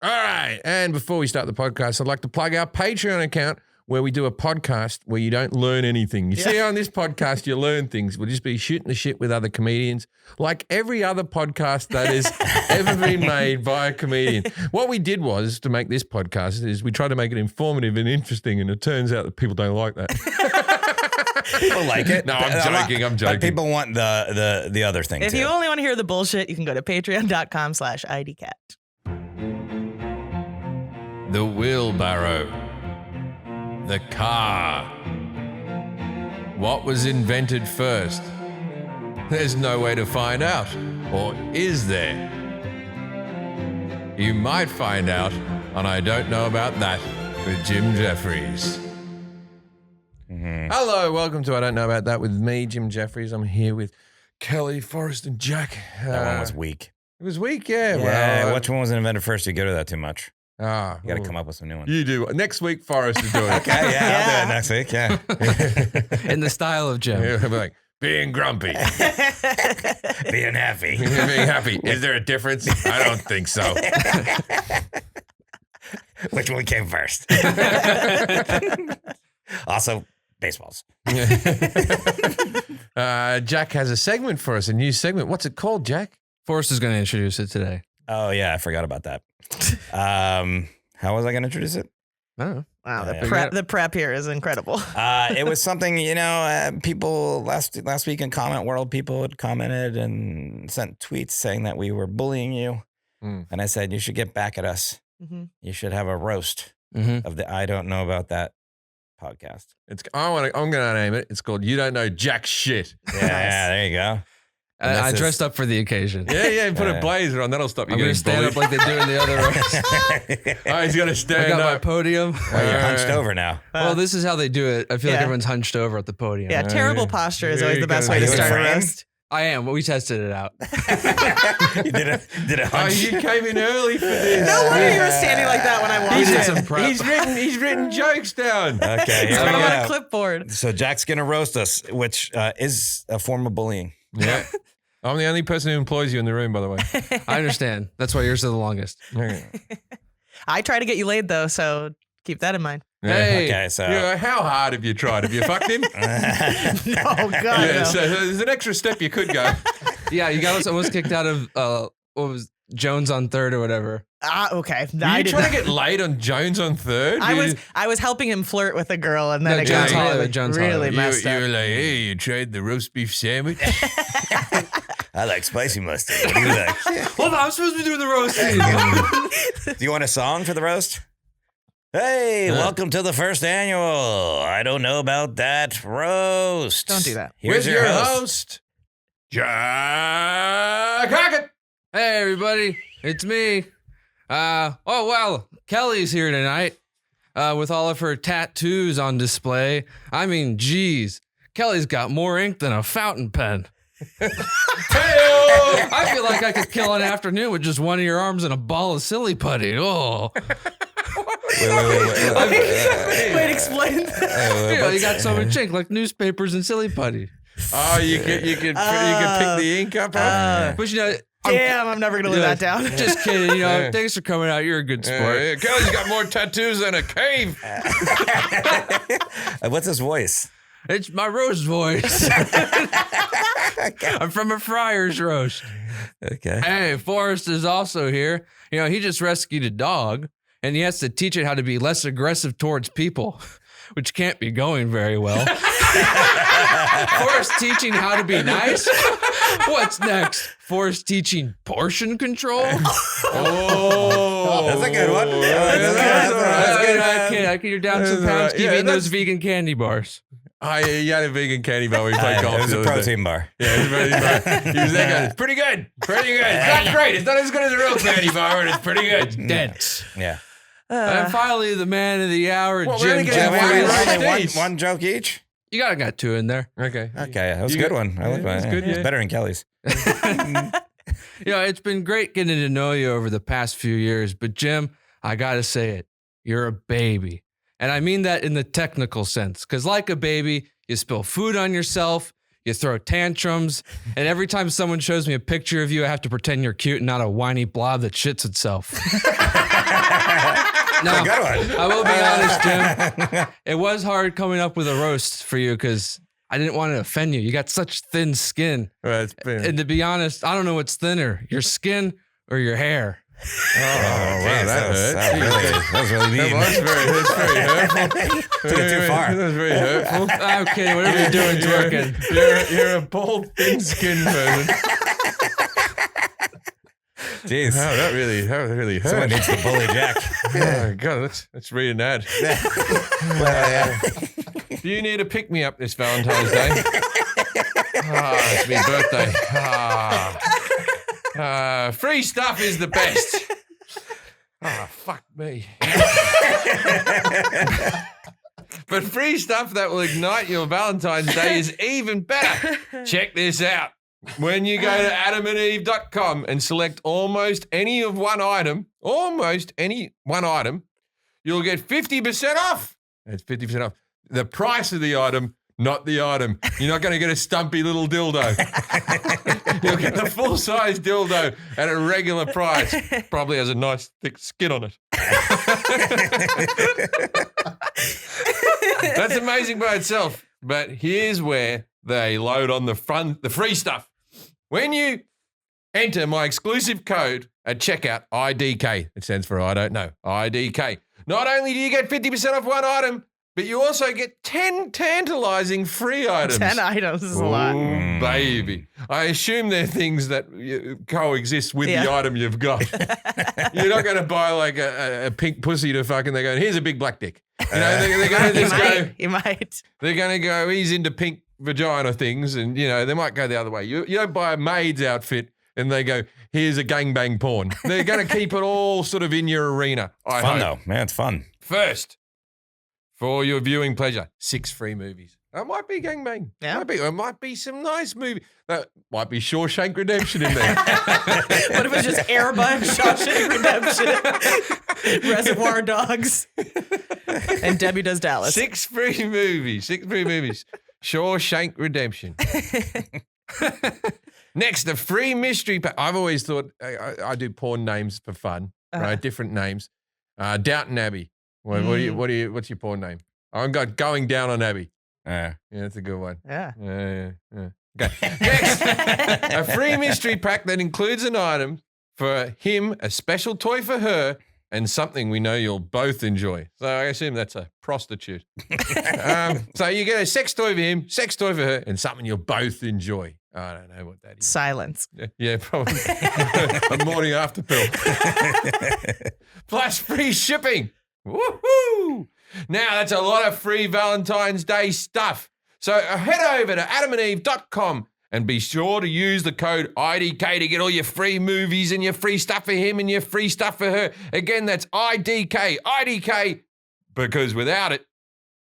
All right. And before we start the podcast, I'd like to plug our Patreon account where we do a podcast where you don't learn anything. You see, on this podcast, you learn things. We'll just be shooting the shit with other comedians, like every other podcast that has ever been made by a comedian. What we did was, to make this podcast, is we tried to make it informative and interesting, and it turns out that people don't like that. People like it. No, I'm joking. But people want the other thing, If too. you only want to hear the bullshit, you can go to patreon.com/IDCat. The wheelbarrow. The car. What was invented first? There's no way to find out. Or is there? You might find out on I Don't Know About That with Jim Jefferies. Mm-hmm. Hello, welcome to I Don't Know About That with me, Jim Jefferies. I'm here with Kelly, Forrest, and Jack. That one was weak. It was weak, yeah. Yeah, which one was invented first? You go to that too much. You got to well, come up with some new ones. You do. Next week, Forrest is doing it. Okay, yeah, I'll do it next week, yeah. In the style of Jim. Yeah, like, being grumpy. Being happy. Being happy. Is there a difference? I don't think so. Which one came first? Also, baseballs. Jack has a segment for us, a new segment. What's it called, Jack? Forrest is going to introduce it today. Oh, yeah, I forgot about that. How was I going to introduce it? I don't know. Wow, Yeah. the prep here is incredible. It was something, people last week in comment world, people had commented and sent tweets saying that we were bullying you. Mm. And I said, you should get back at us. Mm-hmm. You should have a roast of the I Don't Know About That podcast. I'm going to name it. It's called You Don't Know Jack Shit. Yeah, there you go. I dressed up for the occasion. Yeah, put a blazer on. That'll stop you I'm going to getting stand bullied. up like they do in the other roast. Oh, he's going to I stand got my up. podium. Oh, you're hunched over now. Well, this is how they do it. I feel like Yeah. everyone's hunched over at the podium. Yeah, terrible posture is always the best way Are to you in start a frame? roast. I am, but we tested it out. You did a Oh, hunch. you came in early for this. No wonder you were standing like that when I walked He did in. some prep. He's written jokes down. Okay, here Put we them on a go. clipboard. So Jack's going to roast us, which is a form of bullying. Yeah. I'm the only person who employs you in the room, by the way. I understand. That's why yours are the longest. Okay. I try to get you laid though, so keep that in mind. Hey. Okay, so Yeah, how hard have you tried? Have you fucked him? No, God, Yeah, no. so there's an extra step you could go. Yeah, you got us almost kicked out of, what was Jones on Third or whatever. Okay. Were I you did trying not- to get laid on Jones on Third? I was helping him flirt with a girl, and then No, it Jones got Hollywood, really, Jones really Hollywood. messed you up. were like, hey, you tried the roast beef sandwich? I like spicy mustard. What do you like? Hold on, I'm supposed to be doing the roasting. Do you want a song for the roast? Hey, welcome to the first annual I Don't Know About That roast. Don't do that. Here's With your your host. host, Jack Hackett. Hey, everybody, it's me. Well, Kelly's here tonight with all of her tattoos on display. I mean, geez, Kelly's got more ink than a fountain pen. I feel like I could kill an afternoon with just one of your arms and a ball of silly putty. Oh, Wait, explain. you got so much ink like newspapers and silly putty. Oh, you could pick the ink up. But you know, Damn, I'm never gonna live that down. just kidding. You know, thanks for coming out. You're a good sport. Kelly's got more tattoos than a cave. What's his voice? It's my roast voice. I'm from a Friar's roast. Okay. Hey, Forrest is also here. You know, he just rescued a dog, and he has to teach it how to be less aggressive towards people, which can't be going very well. Forrest teaching how to be nice? What's next? Forrest teaching portion control? Oh, That's a good one. That's good. I can you're down some That's pounds. right. Keep Yeah, eating that's- those vegan candy bars. Oh, yeah, you had a vegan candy bar when you played golf. It was the a other day. protein bar. Yeah, it's very good. He was that good. It's pretty good. Pretty good. It's not great. It's not as good as a real candy bar, but it's pretty good. Dense. Yeah. And finally, the man of the hour, Well, we're Jim gonna get Yeah, Jefferies. Jefferies. one joke each? You got two in there. Okay. Okay, that was a You good got- one. I like yeah, that. it's good, It's yeah. better than Kelly's. You know, it's been great getting to know you over the past few years, but Jim, I gotta say it, you're a baby. And I mean that in the technical sense, because like a baby, you spill food on yourself, you throw tantrums, and every time someone shows me a picture of you, I have to pretend you're cute and not a whiny blob that shits itself. Now, Good one. I will be honest, Jim. It was hard coming up with a roast for you because I didn't want to offend you. You got such thin skin. Well, it's been. And to be honest, I don't know what's thinner, your skin or your hair. Oh, wow, Jeez, that hurt. that was really mean. That's very hurtful. Took it too far. That was very hurtful. I'm kidding. Whatever you're doing's working. You're a bald, thin-skinned person. Jeez. Oh, that really hurt. Someone needs to bully Jack. Oh, God, let's read an ad. Do you need a pick-me-up this Valentine's Day? It's my birthday. Free stuff is the best. Fuck me. But free stuff that will ignite your Valentine's Day is even better. Check this out. When you go to adamandeve.com and select almost any one item, you'll get 50% off. That's 50% off. The price of the item, not the item. You're not going to get a stumpy little dildo. You'll get the full-size dildo at a regular price. Probably has a nice thick skin on it. That's amazing by itself. But here's where they load on the free stuff. When you enter my exclusive code at checkout, IDK, it stands for I don't know, IDK, not only do you get 50% off one item, but you also get 10 tantalizing free items. 10 items is a lot. Oh, baby. I assume they're things that coexist with the item you've got. You're not going to buy like a pink pussy to fucking, they're going, here's a big black dick. You know, they're going to just go. You might. They're going to go, he's into pink vagina things, and, you know, they might go the other way. You don't buy a maid's outfit and they go, here's a gangbang porn. They're going to keep it all sort of in your arena. It's fun, though. Man, it's fun. First, for your viewing pleasure, 6 free movies. It might be gangbang. Yeah. It might be some nice movie. That might be Shawshank Redemption in there. What if it's just Airbud, Shawshank Redemption, Reservoir Dogs, and Debbie Does Dallas? 6 free movies. Shawshank Redemption. Next, the free mystery pack. I've always thought I do porn names for fun, right? Different names. Downton Abbey. What's your porn name? I've got Going Down on Abbey. Yeah, that's a good one. Yeah. Yeah. Okay. Next, a free mystery pack that includes an item for him, a special toy for her, and something we know you'll both enjoy. So I assume that's a prostitute. So you get a sex toy for him, sex toy for her, and something you'll both enjoy. I don't know what that is. Silence. Yeah, probably. A morning after pill. Plus free shipping. Woohoo! Now that's a lot of free Valentine's Day stuff. So head over to adamandeve.com and be sure to use the code IDK to get all your free movies and your free stuff for him and your free stuff for her. Again, that's IDK, because without it,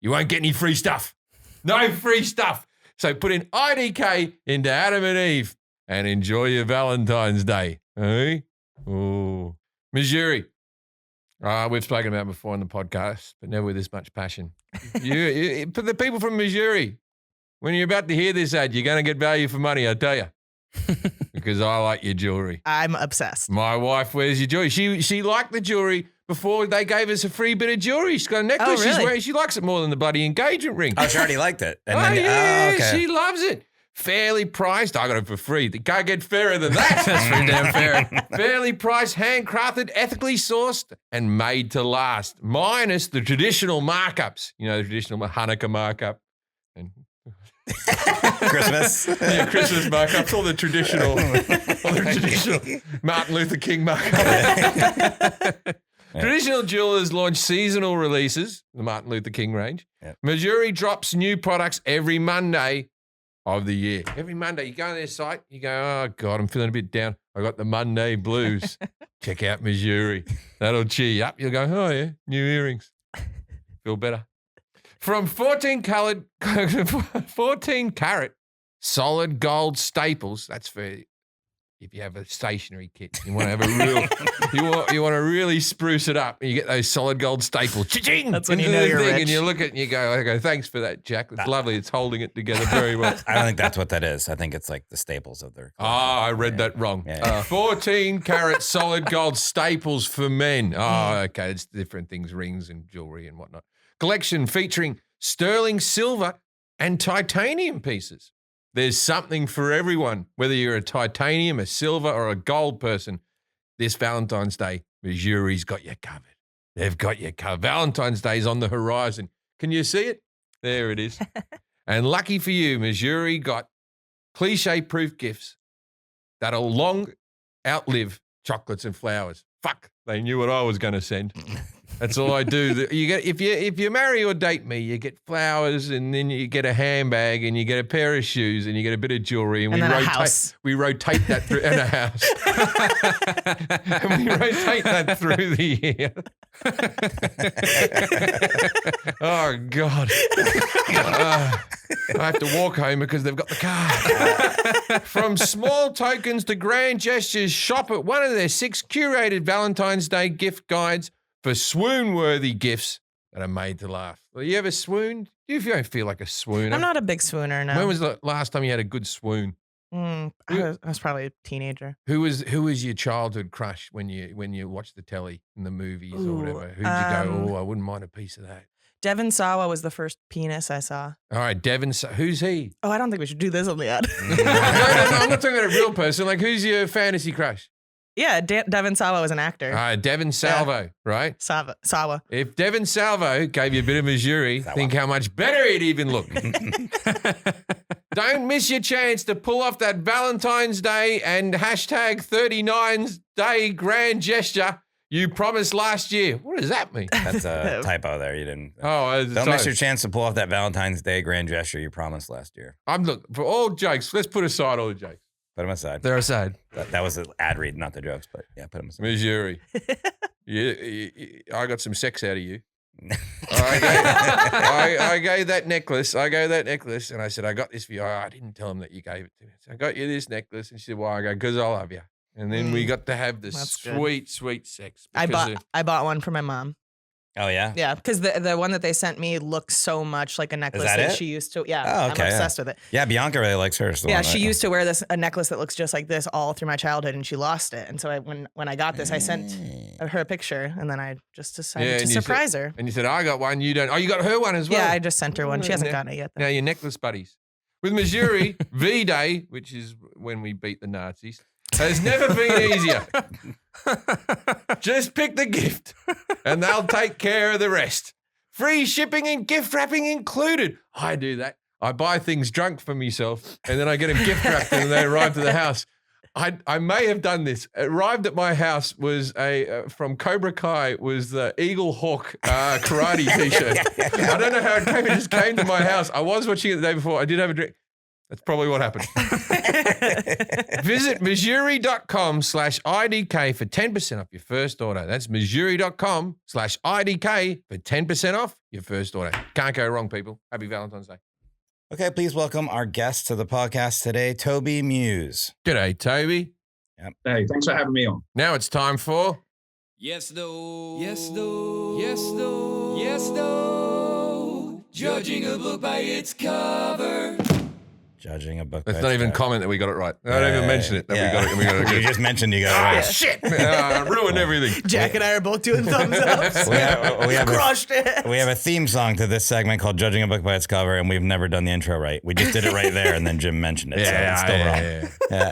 you won't get any free stuff. No free stuff. So put in IDK into Adam and Eve and enjoy your Valentine's Day. Hey? Oh. Missouri. We've spoken about it before on the podcast, but never with this much passion. You, for the people from Missouri, when you're about to hear this ad, you're going to get value for money, I tell you. Because I like your jewelry. I'm obsessed. My wife wears your jewelry. She liked the jewelry before they gave us a free bit of jewelry. She's got a necklace really? she's wearing. She likes it more than the bloody engagement ring. Oh, she already liked it. And yeah, okay. she loves it. Fairly priced. I got it for free. It can't get fairer than that. That's pretty damn fair. Fairly priced, handcrafted, ethically sourced, and made to last. Minus the traditional markups. You know, the traditional Hanukkah markup. And Christmas. yeah, Christmas markups. All the traditional Martin Luther King markup. Traditional jewelers launch seasonal releases, the Martin Luther King range. Yep. Missouri drops new products every Monday of the year. Every Monday, you go on their site, you go, oh, God, I'm feeling a bit down. I got the Monday blues. Check out Missouri. That'll cheer you up. You'll go, oh, yeah, new earrings. Feel better. From 14 carat solid gold staples, that's for if you have a stationary kit, you want to have a real, you want to really spruce it up, and you get those solid gold staples. Cha-ching! That's when into you know the you're thing, rich. and you look at it and you go, thanks for that, Jack. It's lovely. It's holding it together very well. I don't think that's what that is. I think it's like the staples of their. I read that wrong. Yeah. 14 karat solid gold staples for men. Oh, okay. It's different things, rings and jewelry and whatnot. Collection featuring sterling silver and titanium pieces. There's something for everyone, whether you're a titanium, a silver, or a gold person. This Valentine's Day, Missouri's got you covered. They've got you covered. Valentine's Day's on the horizon. Can you see it? There it is. And lucky for you, Missouri got cliche-proof gifts that'll long outlive chocolates and flowers. Fuck, they knew what I was going to send. That's all I do. You get if you marry or date me, you get flowers, and then you get a handbag, and you get a pair of shoes, and you get a bit of jewelry, and, And we then a rotate. house. We rotate that through and a house, and we rotate that through the year. Oh God! I have to walk home because they've got the car. From small tokens to grand gestures, shop at one of their 6 curated Valentine's Day gift guides for swoon-worthy gifts that are made to laugh. Well, you ever swooned? Do you don't feel like a swooner? I'm not a big swooner, no. When was the last time you had a good swoon? I was probably a teenager. Who was your childhood crush when you watched the telly and the movies or whatever? Who'd you go, oh, I wouldn't mind a piece of that? Devin Sawa was the first penis I saw. All right, Devin, who's he? Oh, I don't think we should do this on the ad. No, I'm not talking about a real person. Like, who's your fantasy crush? Yeah, Devin Sawa was an actor. All right, Devin Salvo, right? Sawa. If Devin Salvo gave you a bit of Missouri, think how much better he'd even look. Don't miss your chance to pull off that Valentine's Day and hashtag 39's Day grand gesture you promised last year. What does that mean? That's a typo there. You didn't. Oh, Don't miss your chance to pull off that Valentine's Day grand gesture you promised last year. Look, for all jokes, let's put aside all the jokes. Put them aside. They're aside. That was an ad read, not the jokes, but yeah, put them aside. Missouri. I got some sex out of you. I gave that necklace. And I said, I got this for you. I didn't tell him that you gave it to me. So I got you this necklace. And she said, why? I go, because I love you. And then we got to have this That's good. sweet, sweet sex. I because bought one for my mom. Oh, yeah? Yeah, because the one that they sent me looks so much like a necklace that it? she used to. Yeah, Oh, okay, I'm obsessed with it. Yeah, Bianca really likes hers. Yeah, she used to wear a necklace that looks just like this all through my childhood, and she lost it. And so when I got this, I sent her a picture, and then I just decided to surprise her. And you said, I got one, you don't. Oh, you got her one as well? Yeah, I just sent her one. She hasn't gotten it yet, though. Now, you're necklace buddies. With Missouri, V-Day, which is when we beat the Nazis, has never been easier. Just pick the gift and they'll take care of the rest. Free shipping and gift wrapping included. I do that. I buy things drunk for myself and then I get them gift wrapped and they arrive to the house. I may have done this. Arrived at my house was from Cobra Kai was the Eagle Hawk karate t-shirt. I don't know how it came. It just came to my house. I was watching it the day before. I did have a drink. That's probably what happened. Visit Missouri.com/IDK for 10% off your first order. That's Missouri.com/IDK for 10% off your first order. Can't go wrong, people. Happy Valentine's Day. Okay, please welcome our guest to the podcast today, Toby Muse. G'day, Toby. Yep. Hey, thanks for having me on. Now it's time for... Yes, no. Yes, no. Yes, no. Yes, no. Judging a book by its cover. Judging a book. Let's by not its even cover. comment that we got it right. I don't even mention it. That Yeah. we got it. You just mentioned you got it right. Shit. Ruined everything. Jack and I are both doing thumbs ups. We have Crushed it. We have a theme song to this segment called Judging a Book by Its Cover, and we've never done the intro right. We just did it right there, and then Jim mentioned it, so it's still wrong. Yeah.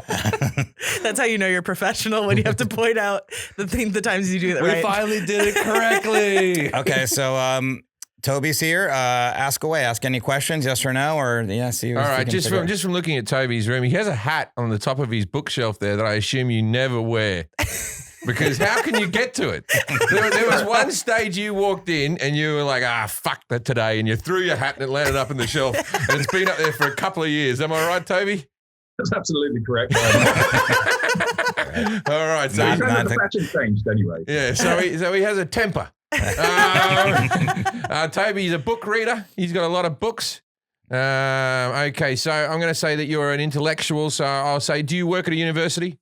That's how you know you're professional, when you have to point out the times you do that We right. finally did it correctly. Okay, so Toby's here. Ask away. Ask any questions, yes or no, or yeah. See. All right, just from looking at Toby's room, he has a hat on the top of his bookshelf there that I assume you never wear. Because how can you get to it? There was one stage you walked in and you were like, fuck that today. And you threw your hat and it landed up in the shelf. And it's been up there for a couple of years. Am I right, Toby? That's absolutely correct. All right. So The fashion changed anyway. yeah, so he has a temper. Toby's a book reader. He's got a lot of books. Okay, so I'm going to say that you're an intellectual. So I'll say, do you work at a university?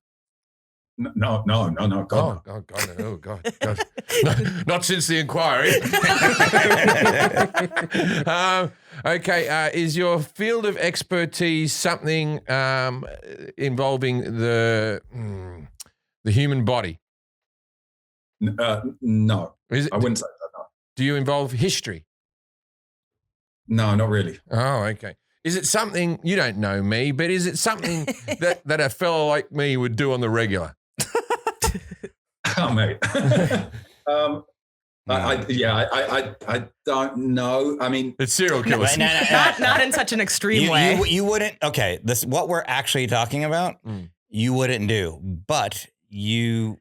No, God, no. God, no. Oh, God. No, not since the inquiry. Okay, is your field of expertise something involving the human body? No, Is it, I wouldn't say that. No. do you involve history? No, not really. Oh, okay. Is it something, you don't know me, but is it something that a fellow like me would do on the regular? Oh, mate. I don't know. I mean, It's serial killers. Not in such an extreme way. You wouldn't. Okay, this what we're actually talking about. Mm. You wouldn't do, but you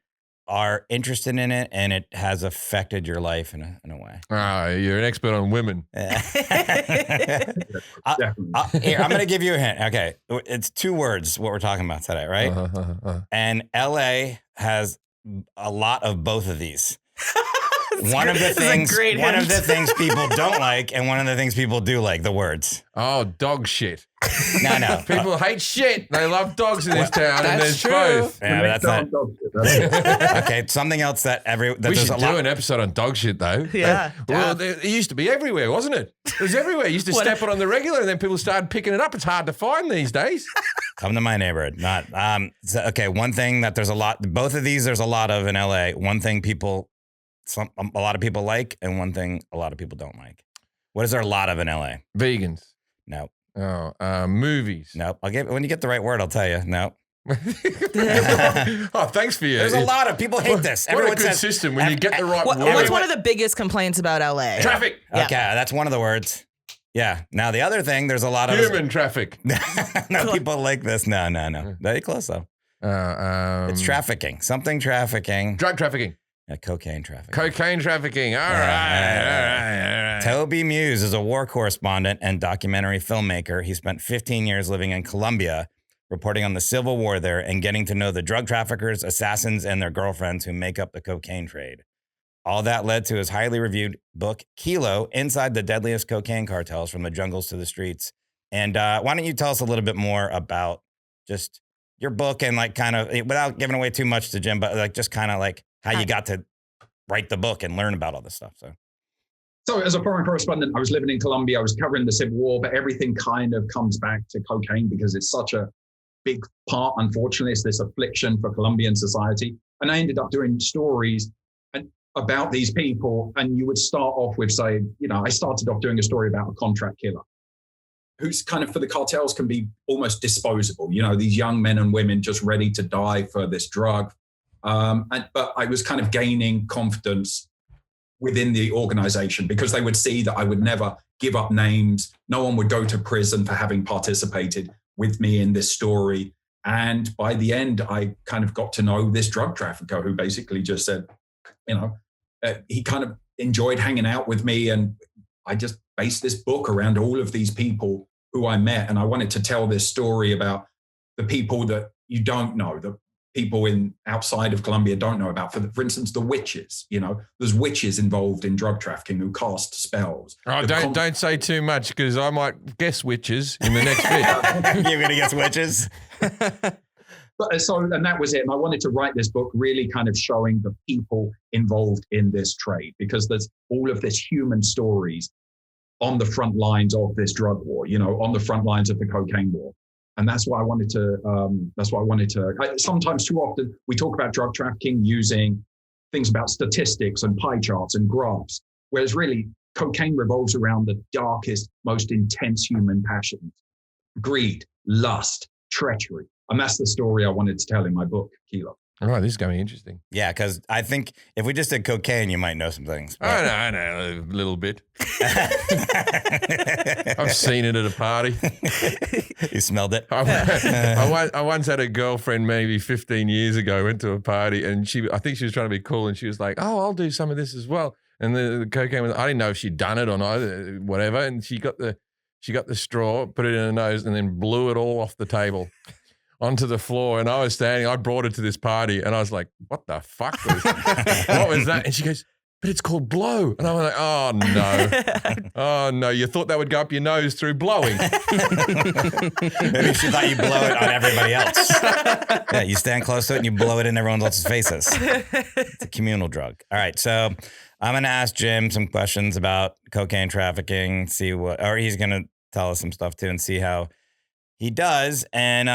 are interested in it, and it has affected your life in a way. You're an expert on women. definitely. Here, I'm going to give you a hint. Okay, it's 2 words. What we're talking about today, right? And LA has a lot of both of these. One of the things people don't like, and one of the things people do like, the words. Oh, dog shit. No. People hate shit. They love dogs in this town, and there's true. both. Yeah, but that's not. Okay, something else that We there's should a do lot. an episode on dog shit, though. Yeah. Well, it used to be everywhere, wasn't it? It was everywhere. You used to step it on the regular, and then people started picking it up. It's hard to find these days. Come to my neighborhood. Not okay. One thing that there's a lot. Both of these there's a lot of in LA. One thing a lot of people like, and one thing a lot of people don't like. What is there a lot of in LA? Vegans. No. Oh, movies. No. When you get the right word, I'll tell you. No. Oh, thanks for you. There's a lot of people hate this. What Everyone a good says system when you get the right word. What's one of the biggest complaints about LA? Traffic. Yeah. Okay, that's one of the words. Yeah. Now the other thing, there's a lot of Human traffic. No, people like this. No. Very close though. It's trafficking. Something trafficking. Drug trafficking. Cocaine trafficking. Cocaine trafficking. All right. Toby Muse is a war correspondent and documentary filmmaker. He spent 15 years living in Colombia, reporting on the civil war there and getting to know the drug traffickers, assassins, and their girlfriends who make up the cocaine trade. All that led to his highly reviewed book, Kilo, Inside the Deadliest Cocaine Cartels from the Jungles to the Streets. And why don't you tell us a little bit more about just your book and like kind of, without giving away too much to Jim, but like just kind of like how you got to write the book and learn about all this stuff. So as a foreign correspondent, I was living in Colombia. I was covering the Civil War, but everything kind of comes back to cocaine because it's such a big part, unfortunately. It's this affliction for Colombian society. And I ended up doing stories about these people. And you would start off with saying, I started off doing a story about a contract killer who's kind of for the cartels can be almost disposable. These young men and women just ready to die for this drug. But I was kind of gaining confidence within the organization because they would see that I would never give up names. No one would go to prison for having participated with me in this story. And by the end, I kind of got to know this drug trafficker who basically just said, he kind of enjoyed hanging out with me. And I just based this book around all of these people who I met. And I wanted to tell this story about the people that you don't know, the people outside of Colombia don't know about. For instance, the witches. There's witches involved in drug trafficking who cast spells. Oh, don't say too much because I might guess witches in the next bit. You're gonna guess witches. And that was it. And I wanted to write this book really kind of showing the people involved in this trade because there's all of this human stories on the front lines of this drug war, on the front lines of the cocaine war. And that's why I wanted to, sometimes too often we talk about drug trafficking using things about statistics and pie charts and graphs, whereas really cocaine revolves around the darkest, most intense human passions: greed, lust, treachery. And that's the story I wanted to tell in my book, Kilo. All right, this is going to be interesting. Yeah, because I think if we just did cocaine, you might know some things. I know, a little bit. I've seen it at a party. You smelled it? I once had a girlfriend maybe 15 years ago, went to a party, and I think she was trying to be cool, and she was like, oh, I'll do some of this as well. And the cocaine was, I didn't know if she'd done it or not, whatever, and she got the straw, put it in her nose, and then blew it all off the table onto the floor. And I brought her to this party and I was like, what the fuck was what was that? And she goes, but it's called blow. And I'm like, oh no. Oh no, you thought that would go up your nose through blowing. Maybe she thought you blow it on everybody else. Yeah, you stand close to it and you blow it in everyone else's faces. It's a communal drug. All right, so I'm going to ask Jim some questions about cocaine trafficking, or he's going to tell us some stuff too and see how he does. And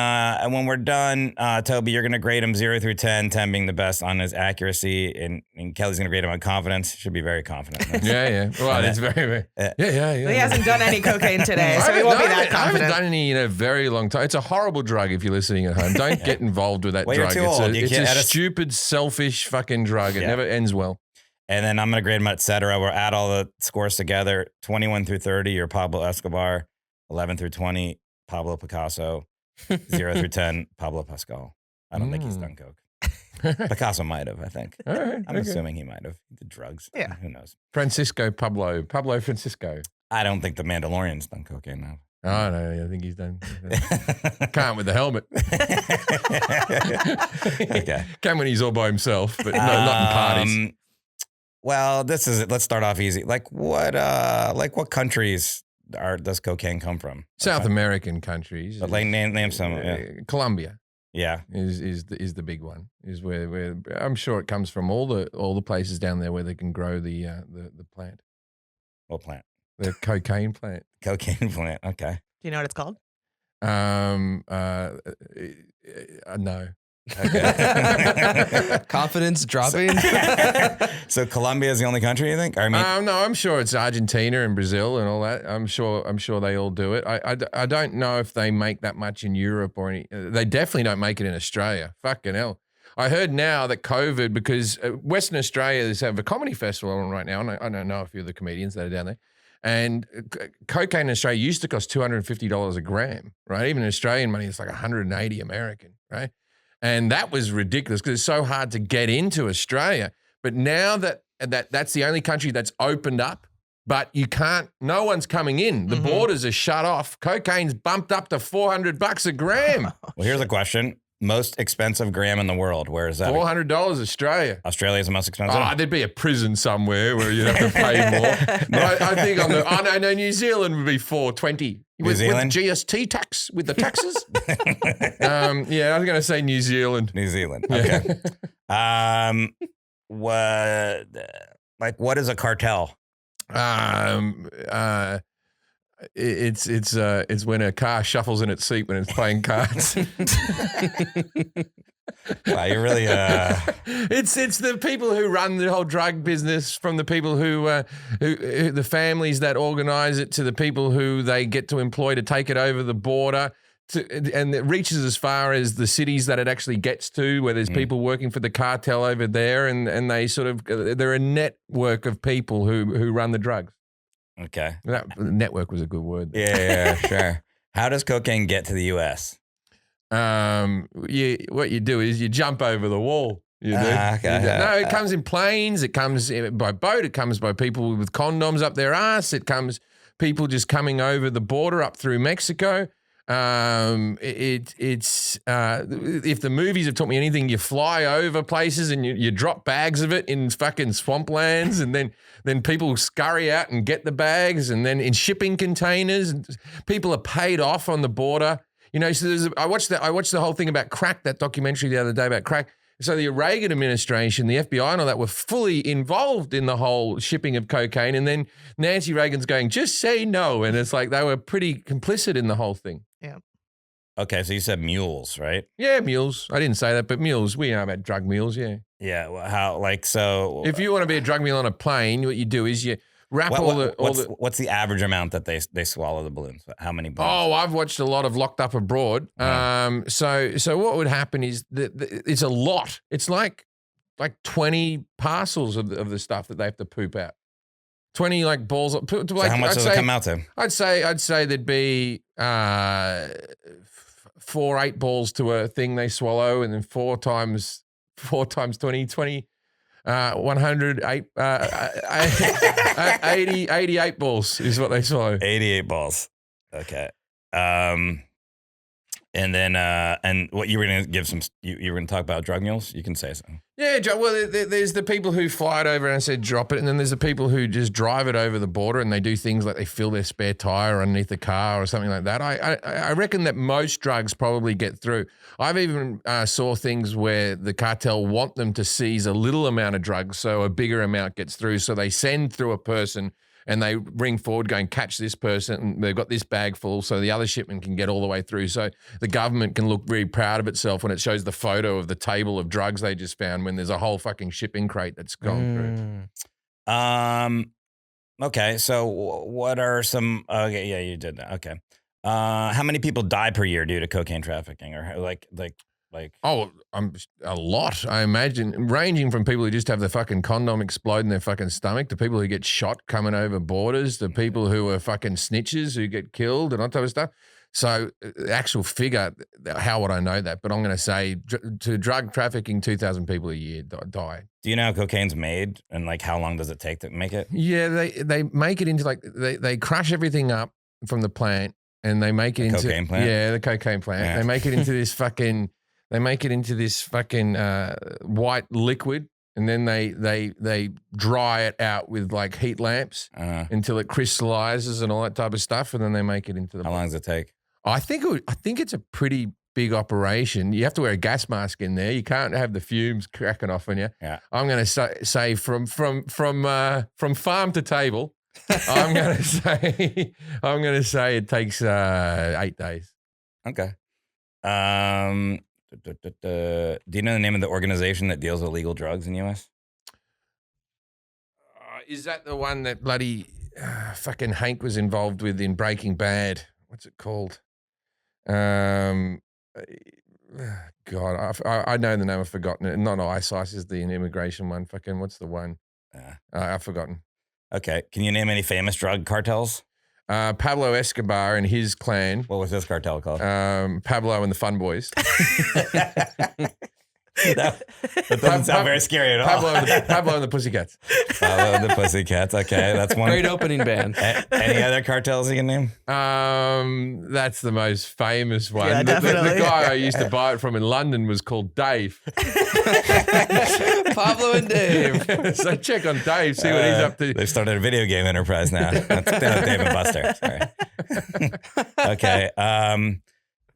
when we're done, Toby, you're going to grade him 0 through 10, 10 being the best on his accuracy. And Kelly's going to grade him on confidence. Should be very confident. Yeah. Well, it's very. Yeah. He hasn't done any cocaine today, so he won't be that confident. I haven't done any in a very long time. It's a horrible drug if you're listening at home. Don't get involved with that well, drug. You're too old. It's a stupid, selfish fucking drug. It never ends well. And then I'm going to grade him et cetera. We'll add all the scores together. 21 through 30, you're Pablo Escobar. 11 through 20, Pablo Picasso. 0 through 10, Pablo Pascal. I don't think he's done coke. Picasso might have, I think. All right, I'm assuming he might have. He did drugs. Yeah. Who knows? Pablo Francisco. I don't think the Mandalorian's done cocaine now. Oh, no, I think he's done. Can't with the helmet. Okay. Can when he's all by himself, but no, not in parties. Well, this is it. Let's start off easy. Like what countries does cocaine come from? South American countries. But like name some. Yeah. Colombia. Yeah. Is the big one. Is where I'm sure it comes from all the places down there where they can grow the plant. What plant? The cocaine plant. Cocaine plant. Okay. Do you know what it's called? No. Okay. Confidence dropping. So Colombia is the only country you think? I mean, no, I'm sure it's Argentina and Brazil and all that. I'm sure they all do it. I don't know if they make that much in Europe or any. They definitely don't make it in Australia. Fucking hell. I heard now that COVID, because Western Australia is have a comedy festival on right now, and I don't know a few of the comedians that are down there. And cocaine in Australia used to cost $250 a gram, right? Even in Australian money, it's like 180 American, right? And that was ridiculous because it's so hard to get into Australia. But now that's the only country that's opened up, but no one's coming in. The borders are shut off. Cocaine's bumped up to $400 a gram. Well, here's a question. Most expensive gram in the world. Where is that? $400 Australia. Australia is the most expensive? Oh, there'd be a prison somewhere where you'd have to pay more. But I think no, New Zealand would be $420. With GST tax, with the taxes. Yeah, I was going to say New Zealand. New Zealand. Okay. What is a cartel? It's when a car shuffles in its seat when it's playing cards. Wow, you really It's the people who run the whole drug business, from the people who the families that organize it, to the people who they get to employ to take it over the border, and it reaches as far as the cities that it actually gets to, where there's people working for the cartel over there, and they they're a network of people who run the drugs. Okay. That network was a good word. Yeah, sure. How does cocaine get to the U.S.? What you do is you jump over the wall. Okay. No, it comes in planes. It comes by boat. It comes by people with condoms up their ass. It comes people just coming over the border up through Mexico. It's if the movies have taught me anything, you fly over places and you drop bags of it in fucking swamplands, and then people scurry out and get the bags, and then in shipping containers, and people are paid off on the border. You know, so I watched the whole thing about crack, that documentary the other day about crack. So the Reagan administration, the FBI and all that were fully involved in the whole shipping of cocaine. And then Nancy Reagan's going, just say no. And it's like they were pretty complicit in the whole thing. Yeah. Okay, so you said mules, right? Yeah, mules. I didn't say that, but mules. We know about drug mules, yeah. Yeah, well, so... If you want to be a drug mule on a plane, what you do is you wrap what's the average amount that they swallow the balloons? How many balloons? Oh, I've watched a lot of Locked Up Abroad. So what would happen is it's a lot. It's like 20 parcels of the stuff that they have to poop out. 20 like balls. So how much does it come out to? I'd say there'd be 4 8-balls to a thing they swallow, and then 4 times 20. 108, 88 balls is what they swallow. 88 balls. Okay. And then, and what you were going to give some, you were going to talk about drug mules? You can say something. Yeah, well, there's the people who fly it over and said drop it, and then there's the people who just drive it over the border and they do things like they fill their spare tire underneath the car or something like that. I reckon that most drugs probably get through. I've even saw things where the cartel want them to seize a little amount of drugs so a bigger amount gets through, so they send through a person and they ring forward going, catch this person, and they've got this bag full so the other shipment can get all the way through. So the government can look very proud of itself when it shows the photo of the table of drugs they just found when there's a whole fucking shipping crate that's gone through. Okay, so what are some, okay, yeah, you did that, okay. How many people die per year due to cocaine trafficking, or like? Oh, a lot, I imagine, ranging from people who just have the fucking condom explode in their fucking stomach to people who get shot coming over borders to people who are fucking snitches who get killed and all that type of stuff. So the actual figure, how would I know that? But I'm going to say to drug trafficking, 2,000 people a year die. Do you know how cocaine's made and like how long does it take to make it? Yeah, they make it into like, they crush everything up from the plant and they make it into cocaine plant? Yeah, the cocaine plant. Yeah. They make it into this fucking white liquid, and then they dry it out with like heat lamps until it crystallizes and all that type of stuff, and then they make it into the. How long does it take? I think it's a pretty big operation. You have to wear a gas mask in there. You can't have the fumes cracking off on you. Yeah. I'm going to say from farm to table. I'm going to say it takes 8 days. Okay. Do you know the name of the organization that deals with illegal drugs in the U.S.? Is that the one that bloody fucking Hank was involved with in Breaking Bad? What's it called? God, I know the name. I've forgotten it. Not ISIS is the immigration one. Fucking what's the one? I've forgotten. Okay. Can you name any famous drug cartels? Pablo Escobar and his clan. What was this cartel called? Pablo and the Fun Boys. That doesn't sound very scary at all. Pablo and the Pussycats. Pablo and the Pussycats. Okay, that's one. Great opening band. Any other cartels you can name? That's the most famous one. Yeah, definitely. The guy I used to buy it from in London was called Dave. Pablo and Dave. So check on Dave, see what he's up to. They've started a video game enterprise now. That's Dave and Buster. Sorry. Okay.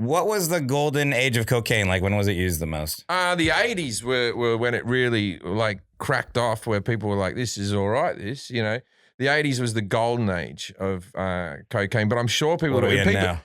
What was the golden age of cocaine? Like, when was it used the most? The 80s were when it really like cracked off, where people were like, this is all right, this, you know. The 80s was the golden age of cocaine, but I'm sure people... What are we in now?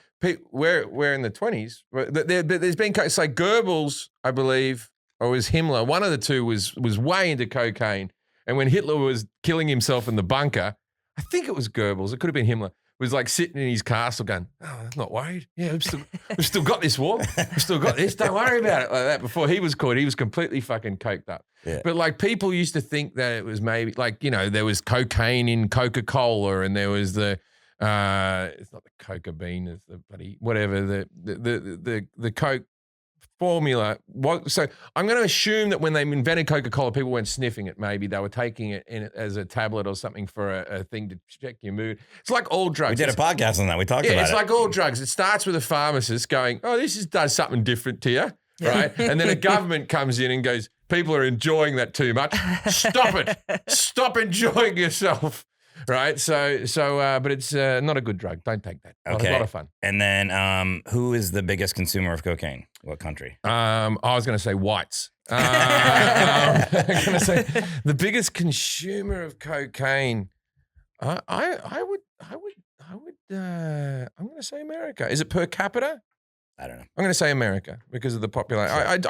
We're in the 20s. There's been... So Goebbels, I believe, or was Himmler, one of the two was way into cocaine. And when Hitler was killing himself in the bunker, I think it was Goebbels, it could have been Himmler, was like sitting in his castle going, oh, I'm not worried. Yeah, we've still got this war. We've still got this. Don't worry about it. Like that. Before he was caught, he was completely fucking coked up. Yeah. But like people used to think that it was maybe like, you know, there was cocaine in Coca-Cola and there was the, it's not the Coca bean, it's the bloody, whatever, the Coke formula. So I'm going to assume that when they invented Coca-Cola, people weren't sniffing it. Maybe they were taking it in as a tablet or something for a thing to check your mood. It's like all drugs. We did a podcast on that. We talked about it. It's like all drugs. It starts with a pharmacist going, oh, does something different to you, right? And then a government comes in and goes, people are enjoying that too much. Stop it. Stop enjoying yourself. Right. But it's not a good drug. Don't take that. Okay. A lot of fun. And then who is the biggest consumer of cocaine? What country? I was going to say whites. I'm going to say the biggest consumer of cocaine. I'm going to say America. Is it per capita? I don't know. I'm going to say America because of the population.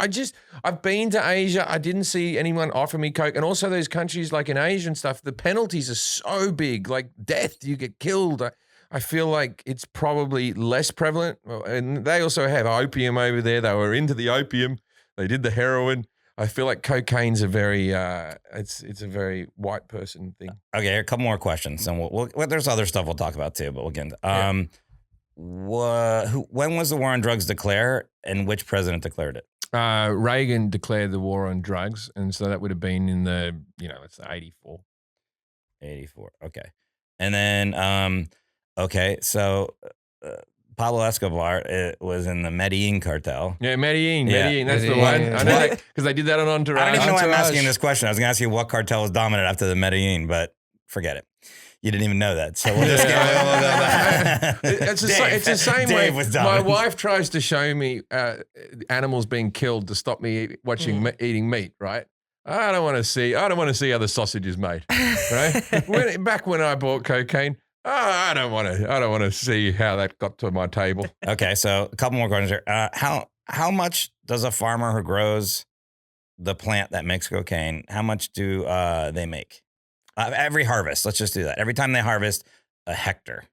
I've been to Asia. I didn't see anyone offer me coke. And also those countries like in Asia and stuff, the penalties are so big, like death, you get killed. I feel like it's probably less prevalent. And they also have opium over there. They were into the opium. They did the heroin. I feel like cocaine's a very, it's a very white person thing. Okay, a couple more questions. And we'll there's other stuff we'll talk about too, but we'll get into when was the war on drugs declared and which president declared it? Reagan declared the war on drugs. And so that would have been in the, let's say 84. 84. Okay. And then, okay. So Pablo Escobar was in the Medellin cartel. Yeah, Medellin. Yeah. Medellin, that's the Medellin, one. yeah. I know because they did that on Entourage. I don't even know why I'm Entourage. asking this question. I was going to ask you what cartel was dominant after the Medellin, but forget it. You didn't even know that. So we'll just It's the same way. Dave was My dominant. wife tries to show me animals being killed to stop me watching eating meat. Right? I don't want to see how the sausage is made. Right? Back when I bought cocaine, I don't want to see how that got to my table. Okay, so a couple more questions here. How much does a farmer who grows the plant that makes cocaine? How much do they make? Every harvest, let's just do that. Every time they harvest a hectare,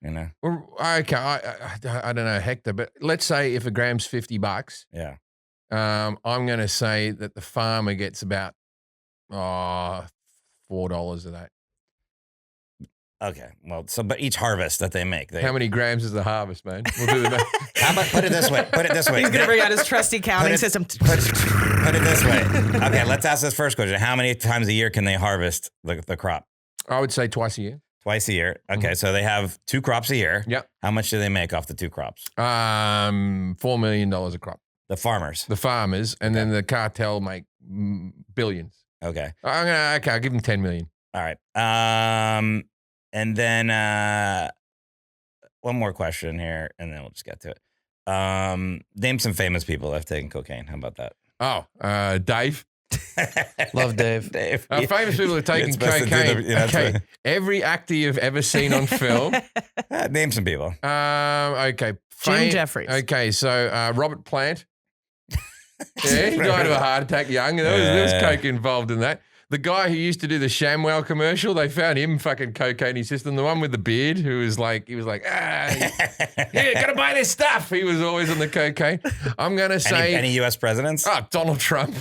you know? Okay, I don't know hectare, but let's say if a gram's $50, Yeah. I'm going to say that the farmer gets about $4 of that. Okay. Well, but each harvest that they make, How many grams is the harvest, man? We'll do the math. How about put it this way? He's gonna bring out his trusty counting system. Put it this way. Okay, let's ask this first question. How many times a year can they harvest the crop? I would say twice a year. Twice a year. Okay, so they have 2 crops a year. Yep. How much do they make off the 2 crops? $4 million a crop. The farmers. The farmers, and then the cartel make billions. Okay. I'll give them 10 million. All right. And then one more question here, and then we'll just get to it. Name some famous people that have taken cocaine. How about that? Oh, Dave. Love Dave. Dave. Famous people have taken supposed to do cocaine. the- Every actor you've ever seen on film. Name some people. Okay. Jim Jefferies. Okay, so Robert Plant. Yeah, he died of a heart attack young. There was coke involved in that. The guy who used to do the ShamWow commercial, they found him fucking cocaine in his system. The one with the beard who was like, yeah, gotta buy this stuff. He was always on the cocaine. I'm going to say. Any U.S. presidents? Donald Trump.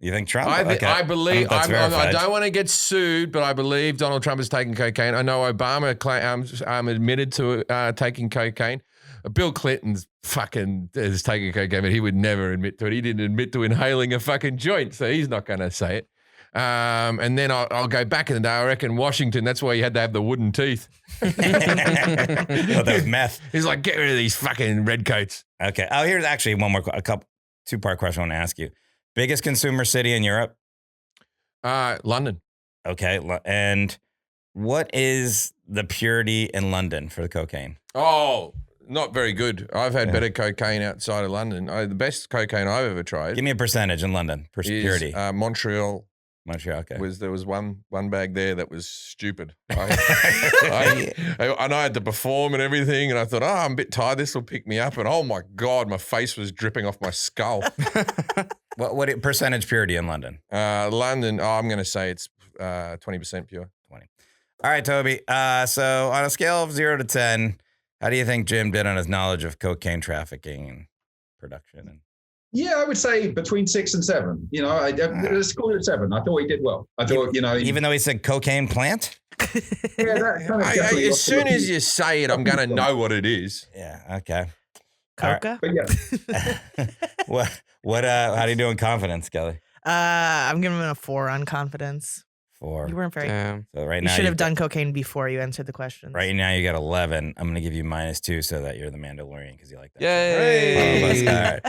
You think Trump? I believe, I I don't want to get sued, but I believe Donald Trump has taken cocaine. I know Obama admitted to taking cocaine. Bill Clinton's fucking is taking cocaine, but he would never admit to it. He didn't admit to inhaling a fucking joint, so he's not going to say it. And then I'll go back in the day. I reckon Washington, that's why you had to have the wooden teeth. Well, that was meth. He's like, get rid of these fucking redcoats. Okay. Oh, here's actually one more, 2-part question I want to ask you. Biggest consumer city in Europe? London. Okay. And what is the purity in London for the cocaine? Oh, not very good. I've had better cocaine outside of London. The best cocaine I've ever tried. Give me a percentage in London. Purity. Montreal. Okay. There was one bag there that was stupid. And I had to perform and everything, and I thought, I'm a bit tired. This will pick me up. And oh my God, my face was dripping off my skull. What percentage purity in London? London, I'm going to say it's 20% pure. 20. All right, Toby. So on a scale of 0 to 10, how do you think Jim did on his knowledge of cocaine trafficking and production? Yeah, I would say between 6 and 7. You know, let's call it 7. I thought he did well. I thought, even though he said cocaine plant. Yeah, that kind of as soon as you say it, I'm going to know what it is. Yeah. Okay. Coca. But yeah, What? How do you do in confidence, Kelly? I'm giving him a 4 on confidence. 4. You weren't very. Damn. So right You now should have done cocaine before you answered the questions. Right now you got 11. I'm gonna give you -2 so that you're the Mandalorian because you like that. Yay! All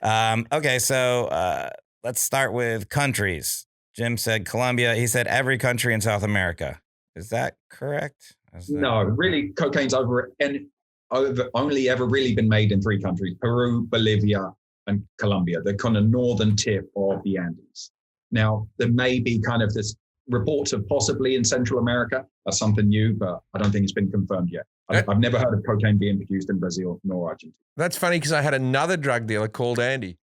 right. Okay, so let's start with countries. Jim said Colombia. He said every country in South America. Is that correct? no, really, cocaine's only ever really been made in 3 countries: Peru, Bolivia, and Colombia, the kind of northern tip of the Andes. Now, there may be kind of this reports of possibly in Central America. That's something new, but I don't think it's been confirmed yet. I've never heard of cocaine being produced in Brazil nor Argentina. That's funny because I had another drug dealer called Andy.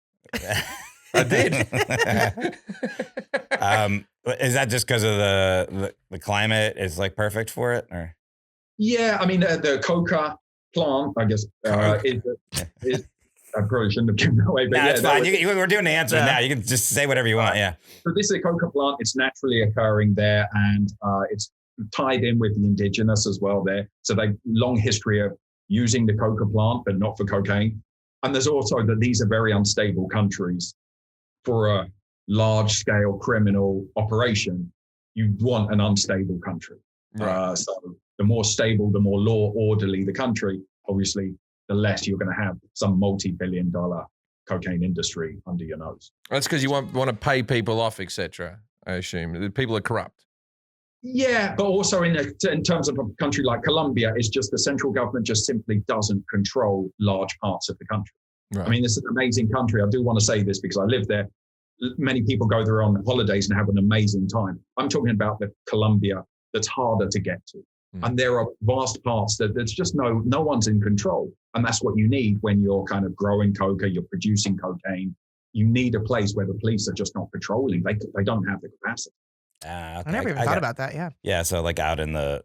I did. Is that just because of the climate is like perfect for it, or? Yeah, I mean the Coca plant, I guess, is I probably shouldn't have given it away. But No, yeah, it's fine. We're doing the answer now. You can just say whatever you want. Yeah. So this is a coca plant. It's naturally occurring there, and it's tied in with the indigenous as well there. So they long history of using the coca plant, but not for cocaine. And there's also that these are very unstable countries. For a large-scale criminal operation, you want an unstable country. Right. So the more stable, the more law orderly the country, obviously, the less you're going to have some multi-billion-dollar cocaine industry under your nose. That's because you want to pay people off, etc. I assume people are corrupt. Yeah, but also in terms of a country like Colombia, it's just the central government just simply doesn't control large parts of the country. Right. I mean, it's an amazing country. I do want to say this because I live there. Many people go there on holidays and have an amazing time. I'm talking about the Colombia that's harder to get to. And there are vast parts that there's just no one's in control. And that's what you need when you're kind of growing coca, you're producing cocaine. You need a place where the police are just not patrolling. They don't have the capacity. Okay. I never even thought about that. Yeah. Yeah. So like out in the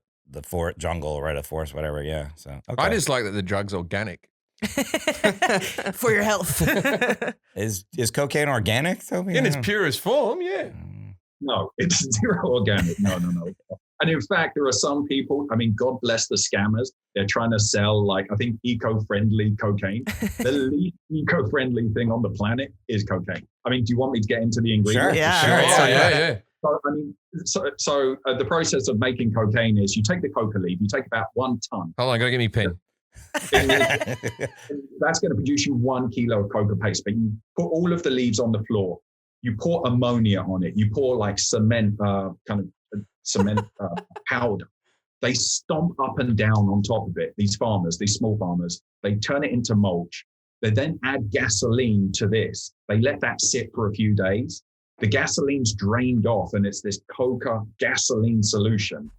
jungle, right? A forest, whatever. Yeah. So okay. I just like that the drug's organic. For your health. Is cocaine organic, Toby? In its purest form, yeah. No, it's zero organic. No. And in fact, there are some people, I mean, God bless the scammers. They're trying to sell, like, I think, eco-friendly cocaine. The least eco-friendly thing on the planet is cocaine. I mean, do you want me to get into the ingredients? Sure. Yeah. So, I mean, the process of making cocaine is you take the coca leaf, you take about 1 ton. Hold on, gotta give me a pen. That's going to produce you 1 kilo of coca paste. But you put all of the leaves on the floor. You pour ammonia on it. You pour like cement, cement powder. They stomp up and down on top of it. These small farmers, they turn it into mulch. They then add gasoline to this. They let that sit for a few days. The gasoline's drained off and it's this coca gasoline solution.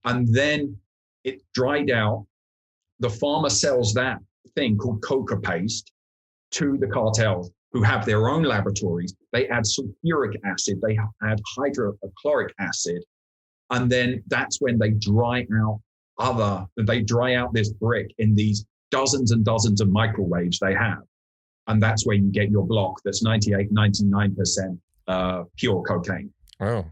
And then it dried out. The farmer sells that thing called coca paste to the cartels who have their own laboratories. They add sulfuric acid, they add hydrochloric acid, and then that's when they dry out this brick in these dozens and dozens of microwaves they have. And that's where you get your block that's 99% pure cocaine. Oh.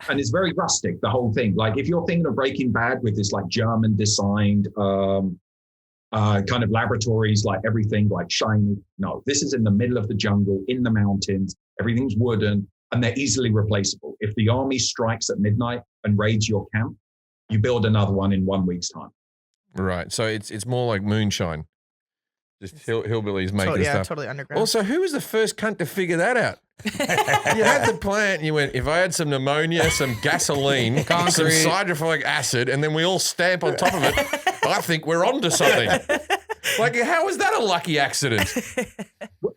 And it's very rustic, the whole thing. Like if you're thinking of Breaking Bad with this like German designed kind of laboratories, like everything like shiny. No, this is in the middle of the jungle, in the mountains. Everything's wooden and they're easily replaceable. If the army strikes at midnight and raids your camp, you build another one in 1 week's time. Right. So it's more like moonshine. Just hillbillies making stuff. Totally underground. Also, who was the first cunt to figure that out? You had the plant and you went, if I had some pneumonia, some gasoline, some hydrochloric acid, and then we all stamp on top of it, I think we're onto something. Like, how is that a lucky accident?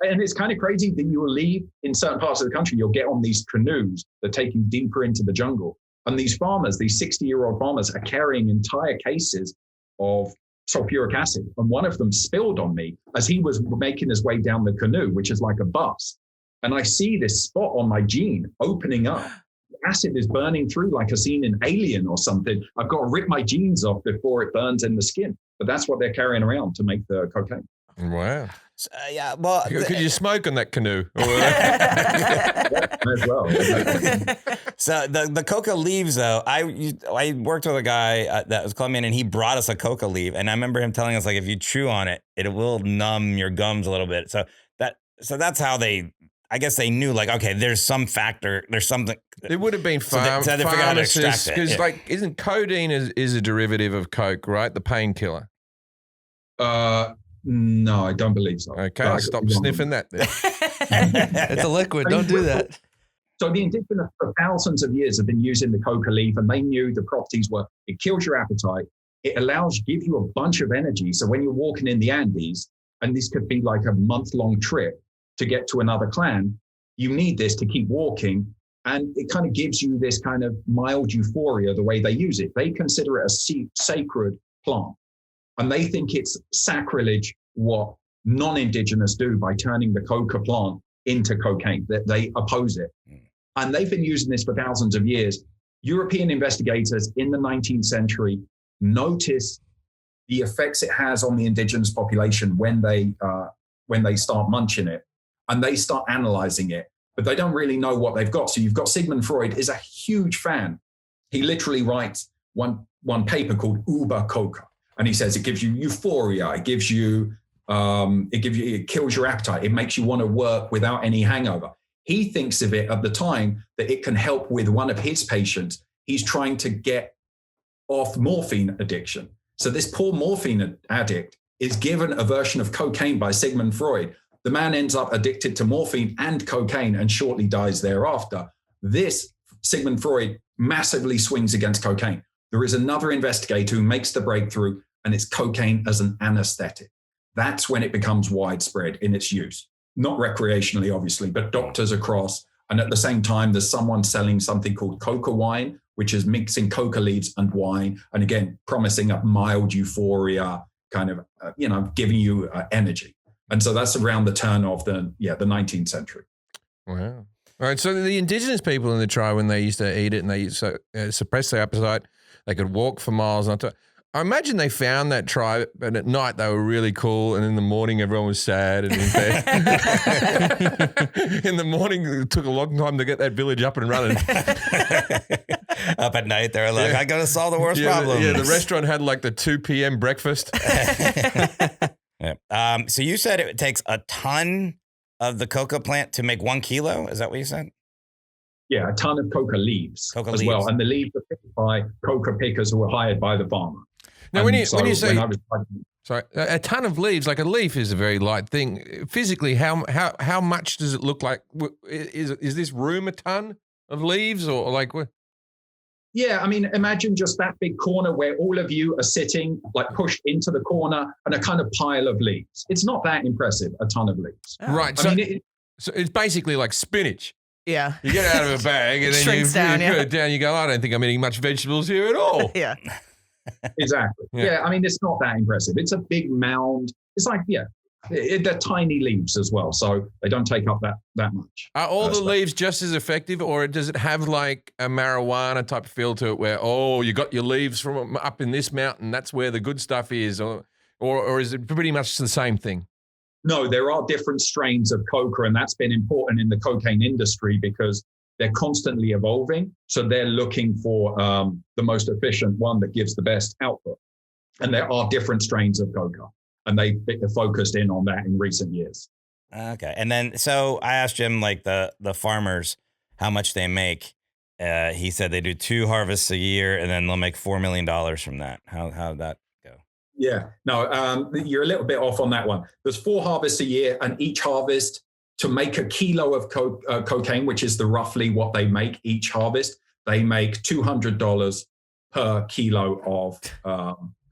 And it's kind of crazy that you'll leave in certain parts of the country, you'll get on these canoes that take you deeper into the jungle. And these farmers, these 60-year-old farmers are carrying entire cases of sulfuric acid. And one of them spilled on me as he was making his way down the canoe, which is like a bus. And I see this spot on my jean opening up. Acid is burning through like a scene in Alien or something. I've got to rip my jeans off before it burns in the skin. But that's what they're carrying around to make the cocaine. Wow. Yeah, well, could you smoke on that canoe? As well. So the coca leaves, though, I worked with a guy that was Colombian, and he brought us a coca leaf, and I remember him telling us, like, if you chew on it, it will numb your gums a little bit. So that's how I guess they knew, like, okay, there's some factor, there's something. It would have been so they figured out how to extract it. Because, like, isn't codeine is a derivative of coke, right? The painkiller. No, I don't believe so. Okay, I'll stop sniffing that then. It's a liquid. Don't do that. So the indigenous for thousands of years have been using the coca leaf, and they knew the properties were, it kills your appetite. It gives you a bunch of energy. So when you're walking in the Andes, and this could be like a month-long trip to get to another clan, you need this to keep walking. And it kind of gives you this kind of mild euphoria, the way they use it. They consider it a sacred plant. And they think it's sacrilege what non-indigenous do by turning the coca plant into cocaine, that they oppose it. And they've been using this for thousands of years. European investigators in the 19th century noticed the effects it has on the indigenous population when they start munching it, and they start analyzing it, but they don't really know what they've got. So you've got Sigmund Freud is a huge fan. He literally writes one paper called Uber Coca. And he says it gives you euphoria. It gives you, it kills your appetite. It makes you want to work without any hangover. He thinks of it at the time that it can help with one of his patients. He's trying to get off morphine addiction. So this poor morphine addict is given a version of cocaine by Sigmund Freud. The man ends up addicted to morphine and cocaine and shortly dies thereafter. This Sigmund Freud massively swings against cocaine. There is another investigator who makes the breakthrough, and it's cocaine as an anesthetic. That's when it becomes widespread in its use. Not recreationally, obviously, but doctors across. And at the same time, there's someone selling something called Coca wine, which is mixing coca leaves and wine. And again, promising a mild euphoria, kind of, giving you energy. And so that's around the turn of the 19th century. Wow. All right. So the indigenous people in the tribe, when they used to eat it and they used to suppress their appetite, they could walk for miles. I imagine they found that tribe, and at night they were really cool, and in the morning everyone was sad and in bed. In the morning, it took a long time to get that village up and running. Up at night, they're like, I got to solve the worst problem. The restaurant had like the 2 p.m. breakfast. Yeah. So you said it takes a ton of the coca plant to make 1 kilo? Is that what you said? Yeah, a ton of coca leaves well. And the leaves are picked by coca pickers who were hired by the farmer. Now, when you say a ton of leaves, like a leaf is a very light thing. Physically, how much does it look like? Is this room a ton of leaves or like what? Yeah, I mean, imagine just that big corner where all of you are sitting, like pushed into the corner, and a kind of pile of leaves. It's not that impressive, a ton of leaves. Oh. Right. So it's basically like spinach. Yeah. You get it out of a bag and then you put it down. You go, I don't think I'm eating much vegetables here at all. Yeah. Exactly. Yeah. I mean, it's not that impressive. It's a big mound. It's like, they're tiny leaves as well, so they don't take up that much. Are all the leaves just as effective, or does it have like a marijuana type feel to it where, you got your leaves from up in this mountain, that's where the good stuff is, or is it pretty much the same thing? No, there are different strains of coca, and that's been important in the cocaine industry because they're constantly evolving. So they're looking for the most efficient one that gives the best output. And there are different strains of coca, and they've focused in on that in recent years. Okay. And then, so I asked Jim, like the farmers, how much they make. He said they do 2 harvests a year and then they'll make $4 million from that. How'd that go? Yeah, no, you're a little bit off on that one. There's 4 harvests a year, and each harvest, to make a kilo of cocaine, which is roughly what they make each harvest, they make $200 per kilo of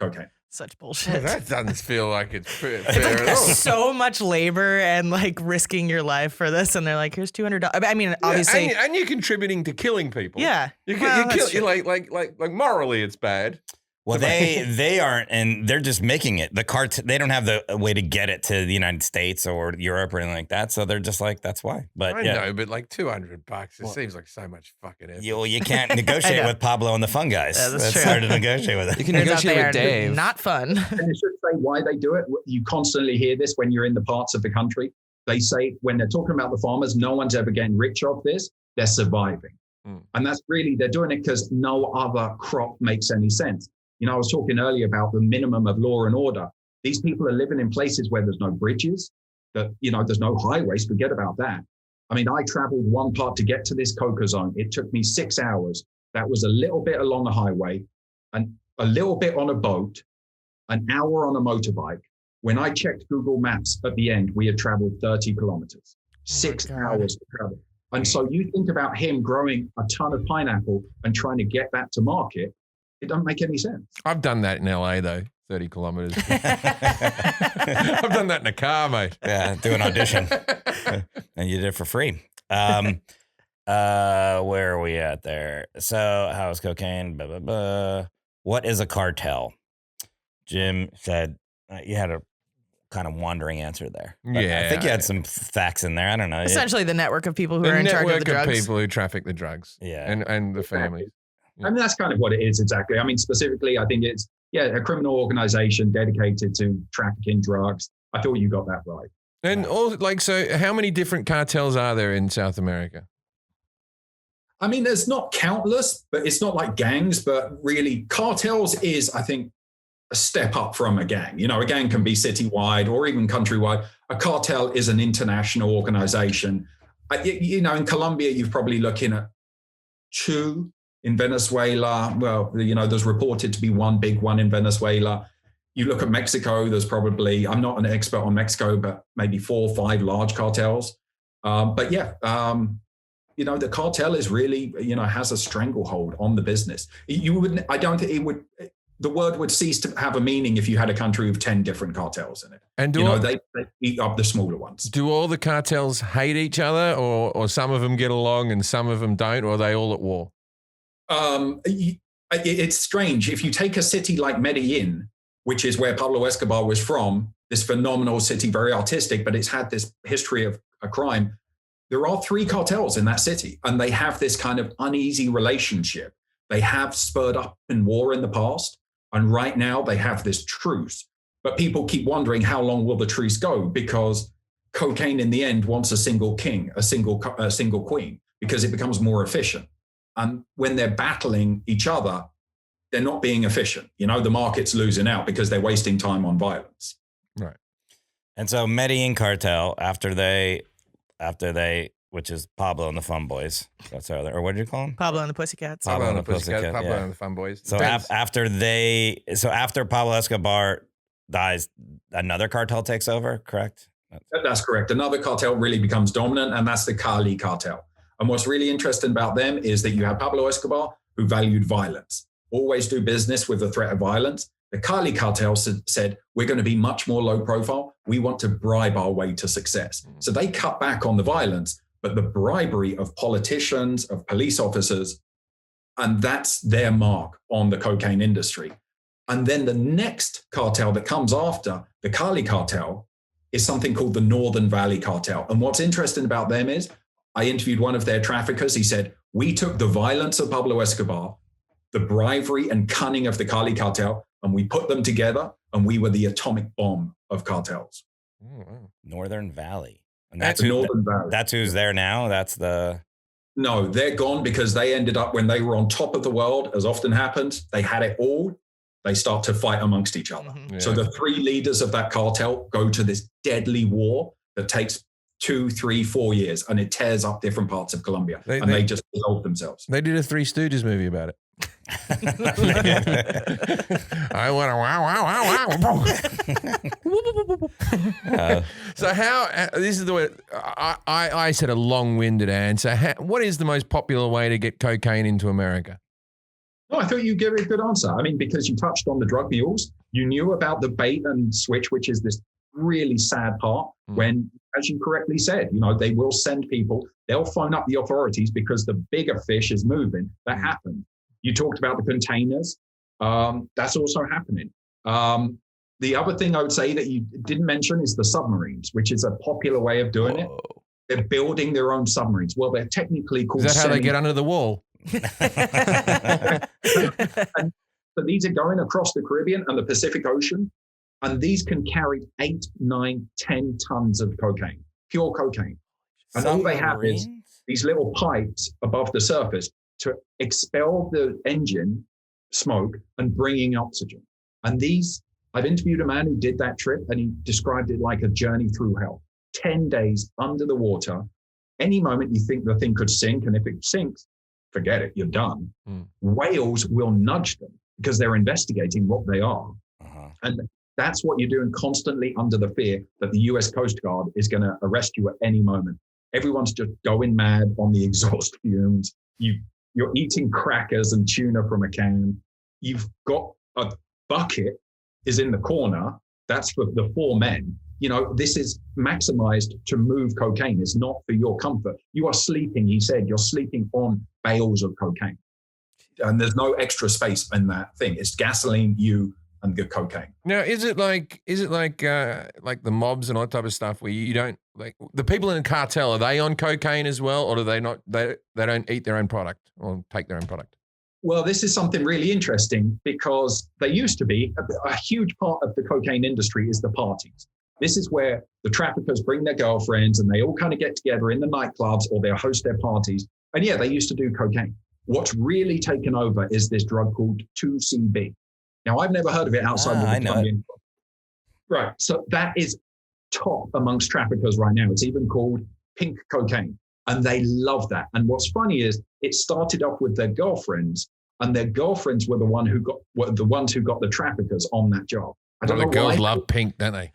cocaine. Such bullshit. That doesn't feel like it's fair at all. So much labor and like risking your life for this, and they're like, "Here's $200." I mean, obviously, and you're contributing to killing people. Yeah, you like morally, it's bad. Well, they aren't, and they're just making it. They don't have the way to get it to the United States or Europe or anything like that, so they're just like, that's why. But I know, but like $200, it seems like so much fucking effort. You can't negotiate with Pablo and the fun guys. Yeah, that's true. hard to negotiate with it. You can negotiate with Dave. Not fun. And you should say why they do it. You constantly hear this when you're in the parts of the country. They say when they're talking about the farmers, no one's ever getting rich off this. They're surviving. And that's really, they're doing it because no other crop makes any sense. I was talking earlier about the minimum of law and order. These people are living in places where there's no bridges, there's no highways. Forget about that. I mean, I traveled one part to get to this coca zone. It took me 6 hours. That was a little bit along a highway and a little bit on a boat, an hour on a motorbike. When I checked Google Maps at the end, we had traveled 30 kilometers, 6 hours to travel. And so you think about him growing a ton of pineapple and trying to get that to market. It doesn't make any sense. I've done that in LA though, 30 kilometers. I've done that in a car, mate. Yeah, do an audition. And you did it for free. Where are we at there? So how is cocaine? Blah, blah, blah. What is a cartel? Jim said you had a kind of wandering answer there. But I think you had some facts in there. I don't know. Essentially the network of people who are in charge of the drugs. People who traffic the drugs. Yeah. And the families. I mean, that's kind of what it is, exactly. I mean, specifically, I think it's, a criminal organization dedicated to trafficking drugs. I thought you got that right. And so how many different cartels are there in South America? I mean, there's not countless, but it's not like gangs, but really cartels is, I think, a step up from a gang. A gang can be citywide or even countrywide. A cartel is an international organization. In Colombia, you're probably looking at 2. In Venezuela, there's reported to be one big one in Venezuela. You look at Mexico, there's probably, I'm not an expert on Mexico, but maybe 4 or 5 large cartels. But yeah, the cartel is really, has a stranglehold on the business. I don't think it would, the word would cease to have a meaning if you had a country with 10 different cartels in it. And they eat up the smaller ones. Do all the cartels hate each other, or some of them get along and some of them don't, or are they all at war? It's strange. If you take a city like Medellin, which is where Pablo Escobar was from, this phenomenal city, very artistic, but it's had this history of a crime. There are 3 cartels in that city, and they have this kind of uneasy relationship. They have spurred up in war in the past, and right now they have this truce. But people keep wondering, how long will the truce go? Because cocaine in the end wants a single king, a single queen, because it becomes more efficient. And when they're battling each other, they're not being efficient. The market's losing out because they're wasting time on violence. Right. And so Medellin cartel, after they, which is Pablo and the Fun Boys. That's how or what did you call them? Pablo and the Pussycats. Pablo and the Pussycats. Pablo yeah. and the Fun Boys. So after Pablo Escobar dies, another cartel takes over, correct? That's correct. Another cartel really becomes dominant, and that's the Cali cartel. And what's really interesting about them is that you have Pablo Escobar, who valued violence, always do business with the threat of violence. The Cali cartel said, we're going to be much more low profile. We want to bribe our way to success. So they cut back on the violence, but the bribery of politicians, of police officers, and that's their mark on the cocaine industry. And then the next cartel that comes after the Cali cartel is something called the Northern Valley cartel. And what's interesting about them is I interviewed one of their traffickers. He said, we took the violence of Pablo Escobar, the bribery and cunning of the Cali cartel, and we put them together, and we were the atomic bomb of cartels. Oh, wow. Northern Valley. And Northern Valley. That's who's there now? No, they're gone because they ended up, when they were on top of the world, as often happens, they had it all. They start to fight amongst each other. Mm-hmm. Yeah. So the 3 leaders of that cartel go to this deadly war that takes 2, 3, 4 years, and it tears up different parts of Colombia. They just dissolve themselves. They did a Three Stooges movie about it. I want to wow. So this is the way, I said a long-winded answer. What is the most popular way to get cocaine into America? No, I thought you gave a good answer. I mean, because you touched on the drug mules, you knew about the bait and switch, which is this really sad part when, as you correctly said, they will send people, they'll phone up the authorities because the bigger fish is moving. That happened. You talked about the containers. That's also happening. The other thing I would say that you didn't mention is the submarines, which is a popular way of doing it. They're building their own submarines. Well, they're technically called. Is that how they get under the wall? And so these are going across the Caribbean and the Pacific Ocean, and these can carry 8, 9, 10 tons of cocaine, pure cocaine. And all they have is these little pipes above the surface to expel the engine smoke and bringing oxygen. And I've interviewed a man who did that trip, and he described it like a journey through hell. 10 days under the water. Any moment you think the thing could sink, and if it sinks, forget it, you're done. Whales will nudge them because they're investigating what they are. And that's what you're doing constantly under the fear that the US Coast Guard is going to arrest you at any moment. Everyone's just going mad on the exhaust fumes. You're eating crackers and tuna from a can. You've got a bucket is in the corner. That's for the 4 men. This is maximized to move cocaine. It's not for your comfort. You are sleeping, he said, you're sleeping on bales of cocaine. And there's no extra space in that thing. It's gasoline, you, and the cocaine. Now, is it like the mobs and all that type of stuff where you don't, like, the people in the cartel, are they on cocaine as well, or do they not, they don't eat their own product or take their own product? Well, this is something really interesting because they used to be a huge part of the cocaine industry is the parties. This is where the traffickers bring their girlfriends and they all kind of get together in the nightclubs or they'll host their parties. And yeah, they used to do cocaine. What's really taken over is this drug called 2CB. Now, I've never heard of it outside of the Colombian. Right. So that is top amongst traffickers right now. It's even called pink cocaine. And they love that. And what's funny is it started off with their girlfriends, and their girlfriends were the ones who got the traffickers on that job. I don't Well, know the girls why. love pink, don't they?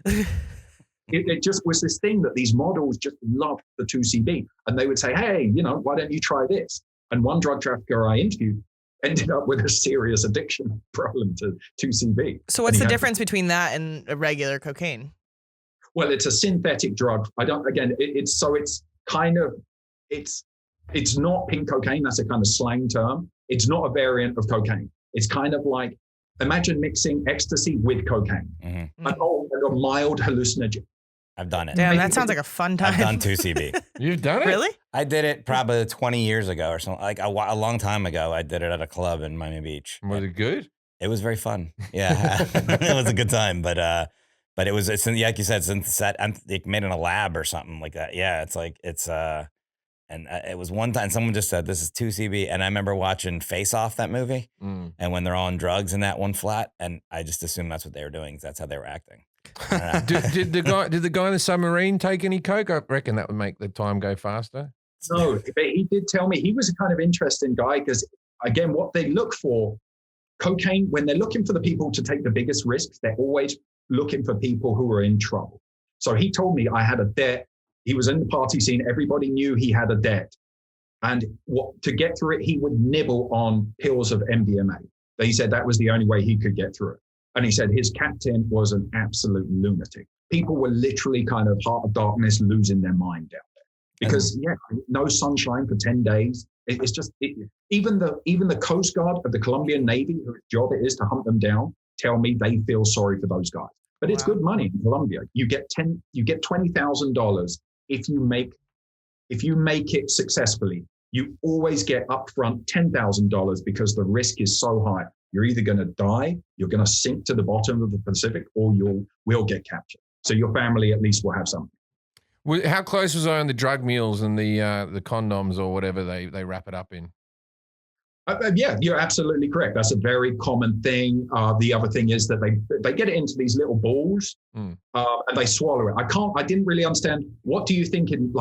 It just was this thing that these models just loved the 2CB. And they would say, hey, why don't you try this? And one drug trafficker I interviewed ended up with a serious addiction problem to 2CB. So what's the difference between that and a regular cocaine? Well, it's a synthetic drug. It's not pink cocaine. That's a kind of slang term. It's not a variant of cocaine. It's kind of like, imagine mixing ecstasy with cocaine. Mm-hmm. A mild hallucinogen. I've done it. Damn, that sounds like a fun time. I've done 2CB. You've done it? Really? I did it probably 20 years ago or something. Like a long time ago, I did it at a club in Miami Beach. Was it good? It was very fun. Yeah, it was a good time. But it was, like you said, it made in a lab or something like that. Yeah, and it was one time someone just said, this is 2CB. And I remember watching Face Off, that movie. Mm. And when they're on drugs in that one flat, and I just assumed that's what they were doing. That's how they were acting. Did the guy in the submarine take any coke? I reckon that would make the time go faster. No, but he did tell me he was a kind of interesting guy because, again, what they look for, cocaine, when they're looking for the people to take the biggest risks, they're always looking for people who are in trouble. So he told me I had a debt. He was in the party scene. Everybody knew he had a debt. And to get through it, he would nibble on pills of MDMA. He said that was the only way he could get through it. And he said his captain was an absolute lunatic. People were literally kind of heart of darkness, losing their mind down there. Because, no sunshine for 10 days. It's just, even the Coast Guard of the Colombian Navy, whose job it is to hunt them down, tell me they feel sorry for those guys. But it's good money in Colombia. You get $20,000 if you make it successfily. You always get upfront $10,000 because the risk is so high. You're either going to die, you're going to sink to the bottom of the Pacific, or you will get captured. So your family at least will have something. How close was I on the drug mules and the condoms or whatever they wrap it up in? Yeah, you're absolutely correct. That's a very common thing. The other thing is that they get it into these little balls and they swallow it. I didn't really understand. What do you think in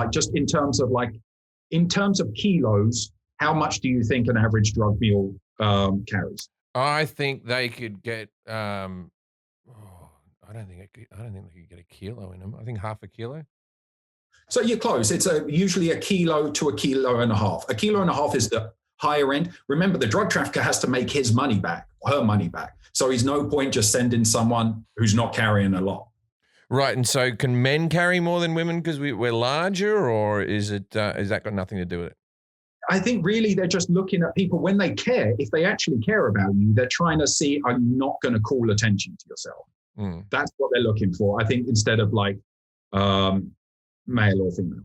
terms of kilos, how much do you think an average drug mule carries? I think they could get. I don't think they could get a kilo in them. I think half a kilo. So you're close. It's usually a kilo to a kilo and a half. A kilo and a half is the higher end. Remember, the drug trafficker has to make his money back, her money back. So he's no point just sending someone who's not carrying a lot. Right. And so can men carry more than women because we're larger, or is that got nothing to do with it? I think really they're just looking at people when they care. If they actually care about you, they're trying to see, are you not going to call attention to yourself? That's what they're looking for. I think instead of male or female.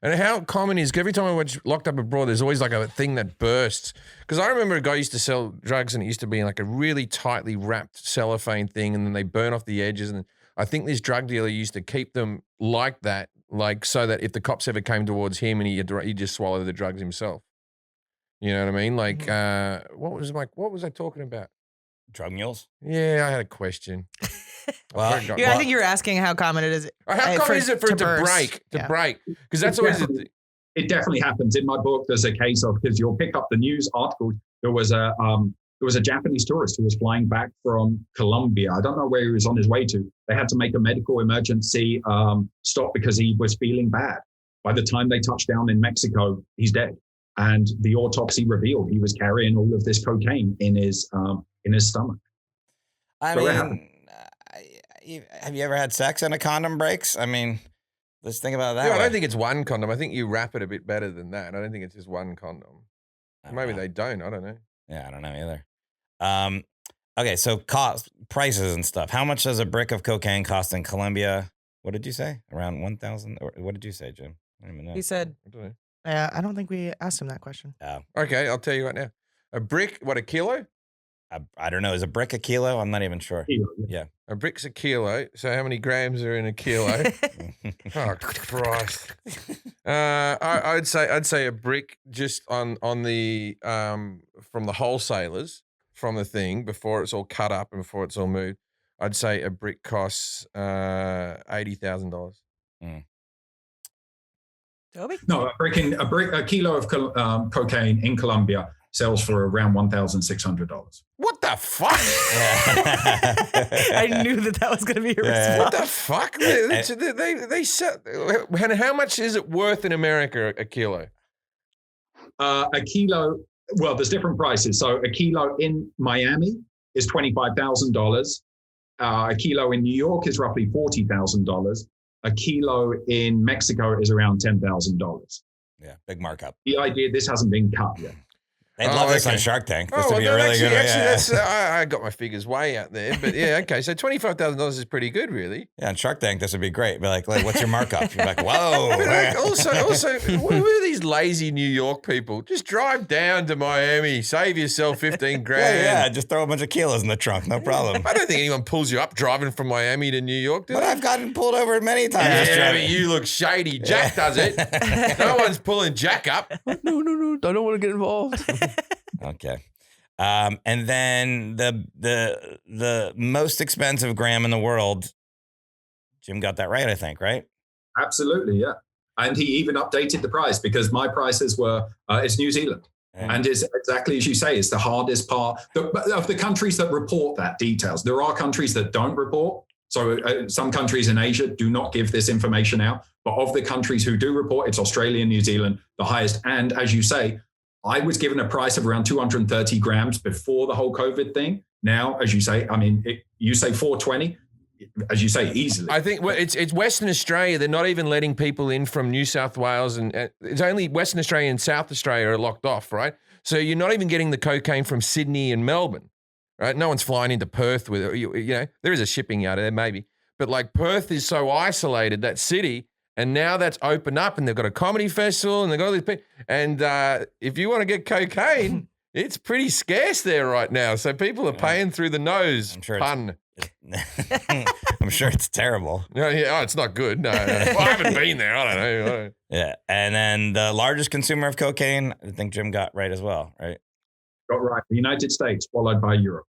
And how common is, every time I watch Locked Up Abroad, there's always like a thing that bursts. Because I remember a guy used to sell drugs and it used to be like a really tightly wrapped cellophane thing, and then they burn off the edges. And I think this drug dealer used to keep them like that, so that if the cops ever came towards him and he'd just swallow the drugs himself. You know what I mean? What was I talking about? Drug mules? Yeah, I had a question. I think you were asking how common it is. How common is it for it to break? Break? Because that's always it definitely happens. In my book, there's a case of, because you'll pick up the news article. There was a Japanese tourist who was flying back from Colombia. I don't know where he was on his way to. They had to make a medical emergency stop because he was feeling bad. By the time they touched down in Mexico, he's dead. And the autopsy revealed he was carrying all of this cocaine in his stomach. Have you ever had sex and a condom breaks? I mean, let's think about that. Yeah, I don't think it's one condom. I think you wrap it a bit better than that. I don't think it's just one condom. Maybe they don't. I don't know. Yeah, I don't know either. Okay, so prices and stuff. How much does a brick of cocaine cost in Colombia? What did you say? Around 1,000? Or what did you say, Jim? I don't even know. He said, I don't think we asked him that question. Oh. Okay, I'll tell you right now. A brick, what, a kilo? I don't know. Is a brick a kilo? I'm not even sure. Yeah. A brick's a kilo. So how many grams are in a kilo? Oh, Christ. I'd say a brick just on the from the wholesalers, from the thing, before it's all cut up and before it's all moved. I'd say a brick costs $80,000. Toby? No, a kilo of cocaine in Colombia, sells for around $1,600. What the fuck? I knew that was going to be your What response. the fuck? They sell. And how much is it worth in America a kilo? A kilo, well, there's different prices. So a kilo in Miami is $25,000. A kilo in New York is roughly $40,000. A kilo in Mexico is around $10,000. Yeah, big markup. The idea, this hasn't been cut yet. They'd love this on Shark Tank. This would be well, a really good one. that's, I got my figures way out there. But yeah, okay. So $25,000 is pretty good, really. Yeah, on Shark Tank, this would be great. Be like, what's your markup? You're like, whoa. But like, also, who are these lazy New York people? Just drive down to Miami, save yourself 15 grand. Yeah, just throw a bunch of kilos in the trunk. No problem. I don't think anyone pulls you up driving from Miami to New York, do But they? I've gotten pulled over many times. Yeah, but you look shady. Jack does it. No one's pulling Jack up. No, I don't want to get involved. Okay. And then the most expensive gram in the world, Jim got that right, I think, right? Absolutely, yeah. And he even updated the price because my prices were, it's New Zealand. Yeah. And it's exactly as you say, it's the hardest part of the countries that report that details. There are countries that don't report. So some countries in Asia do not give this information out. But of the countries who do report, it's Australia and New Zealand, the highest. And as you say, I was given a price of around 230 grams before the whole COVID thing. Now, as you say, I mean, you say 420, as you say, easily. I think it's Western Australia. They're not even letting people in from New South Wales, and it's only Western Australia and South Australia are locked off, right? So you're not even getting the cocaine from Sydney and Melbourne, right? No one's flying into Perth with it. You know, there is a shipping yard there maybe, but like Perth is so isolated, that city. And now that's opened up, and they've got a comedy festival, and they've got all these people. And if you want to get cocaine, it's pretty scarce there right now. So people are paying through the nose. I'm sure Pun. I'm sure it's terrible. No, yeah, it's not good. No. Well, I haven't been there. I don't know. Yeah. And then the largest consumer of cocaine, I think Jim got right as well, right? Got right. The United States, followed by Europe.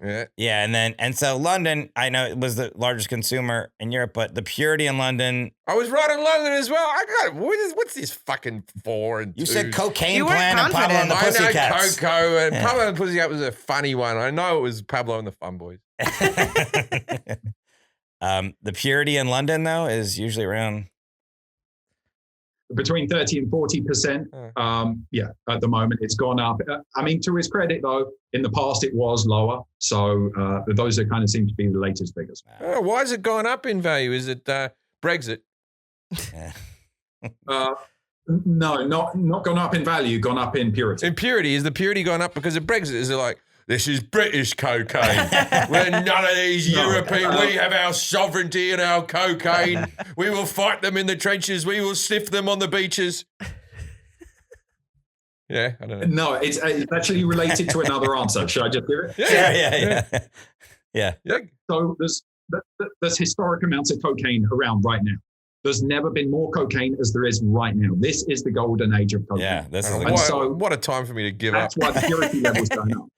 Yeah. Yeah. And so London, I know it was the largest consumer in Europe, but the purity in London. I was right in London as well. I got it. What's this fucking 4 and 2? You said Cocaine You weren't Plan and Pablo and the I know Pussycats. Coco, and Pablo and the Pussycat was a funny one. I know it was Pablo and the Fun Boys. The purity in London, though, is usually around Between 30 and 40%. Yeah, at the moment, it's gone up. I mean, to his credit, though, in the past, it was lower. So those are kind of seem to be the latest figures. Oh, why has it gone up in value? Is it Brexit? Yeah. No, not gone up in value, gone up in purity. In purity, is the purity gone up because of Brexit? Is it like, this is British cocaine? We're none of these European. We have our sovereignty and our cocaine. We will fight them in the trenches. We will sniff them on the beaches. Yeah, I don't know. No, it's actually related to another answer. Should I just do it? Yeah. So there's historic amounts of cocaine around right now. There's never been more cocaine as there is right now. This is the golden age of cocaine. Yeah, this is And so What a time for me to give up. that's why the purity level's going up.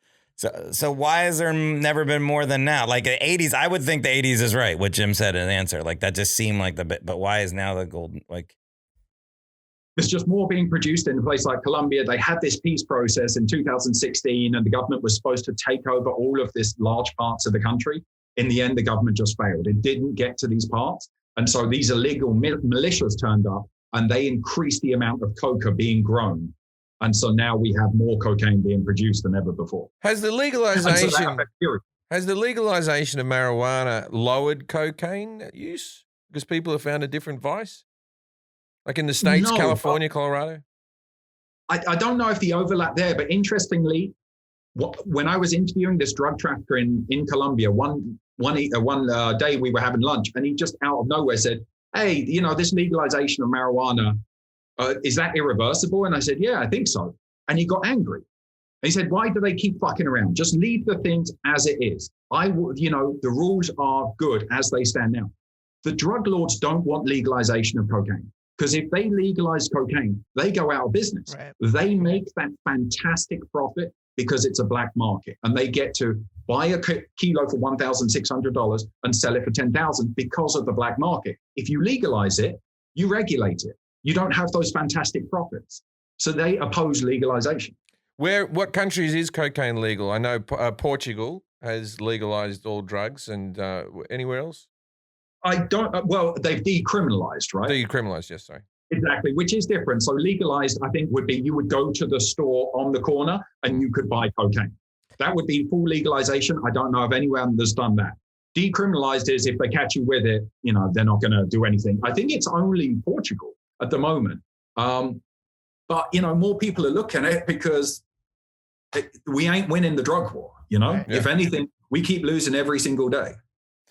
So why has there never been more than now? Like the 80s, I would think the 80s is right, what Jim said in the answer. Like that just seemed like the bit, but why is now the golden, like? There's just more being produced in a place like Colombia. They had this peace process in 2016 and the government was supposed to take over all of this large parts of the country. In the end, the government just failed. It didn't get to these parts. And so these illegal militias turned up and they increased the amount of coca being grown. And so now we have more cocaine being produced than ever before. Has the And so legalization that affects purity. of marijuana lowered cocaine use because people have found a different vice? Like in the States, No, California, Colorado? I don't know if the overlap there, but interestingly, when I was interviewing this drug trafficker in Colombia, one day we were having lunch and he just out of nowhere said, hey, this legalization of marijuana, is that irreversible? And I said, yeah, I think so. And he got angry. And he said, why do they keep fucking around? Just leave the things as it is. The rules are good as they stand now. The drug lords don't want legalization of cocaine. Because if they legalize cocaine, they go out of business. Right. They make that fantastic profit because it's a black market. And they get to buy a kilo for $1,600 and sell it for $10,000 because of the black market. If you legalize it, you regulate it. You don't have those fantastic profits. So they oppose legalization. What countries is cocaine legal? I know Portugal has legalized all drugs, and anywhere else? I don't. Well, they've decriminalized, right? Decriminalized, yes, sorry. Exactly, which is different. So legalized, I think, would be you would go to the store on the corner and you could buy cocaine. That would be full legalization. I don't know of anyone that's done that. Decriminalized is if they catch you with it, they're not going to do anything. I think it's only Portugal at the moment. But more people are looking at it because we ain't winning the drug war. Yeah. If anything, we keep losing every single day.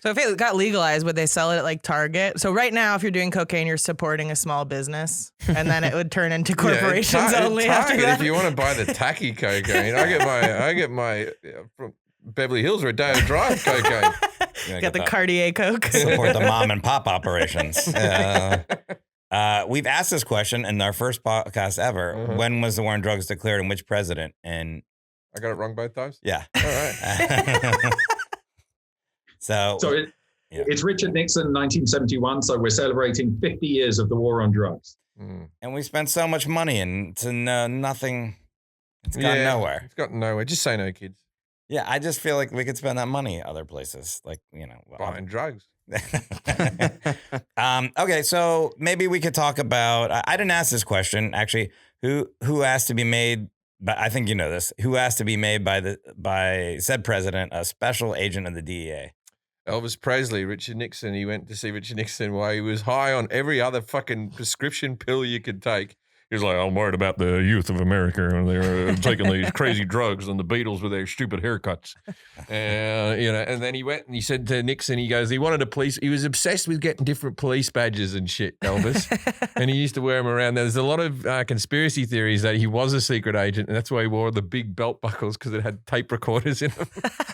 So if it got legalized, would they sell it at like Target? So right now, if you're doing cocaine, you're supporting a small business, and then it would turn into corporations only after Target, that. if you want to buy the tacky cocaine, I get my from Beverly Hills or a day of drive cocaine. Got the Cartier Coke. Support the mom and pop operations. We've asked this question in our first podcast ever. Uh-huh. When was the war on drugs declared and which president? And I got it wrong both times? yeah. All right. So It's Richard Nixon, 1971. So we're celebrating 50 years of the war on drugs. And we spent so much money and to nothing. It's gone nowhere. It's gotten nowhere. Just say no, kids. Yeah, I just feel like we could spend that money other places, like Buying drugs. Okay, so maybe we could talk about. I didn't ask this question actually. Who asked to be made? But I think you know this. Who asked to be made by said president a special agent of the DEA? Elvis Presley, Richard Nixon. He went to see Richard Nixon while he was high on every other fucking prescription pill you could take. He was like, I'm worried about the youth of America and they're taking these crazy drugs and the Beatles with their stupid haircuts. And then he went and he said to Nixon, he was obsessed with getting different police badges and shit, Elvis. And he used to wear them around. There's a lot of conspiracy theories that he was a secret agent and that's why he wore the big belt buckles because it had tape recorders in them.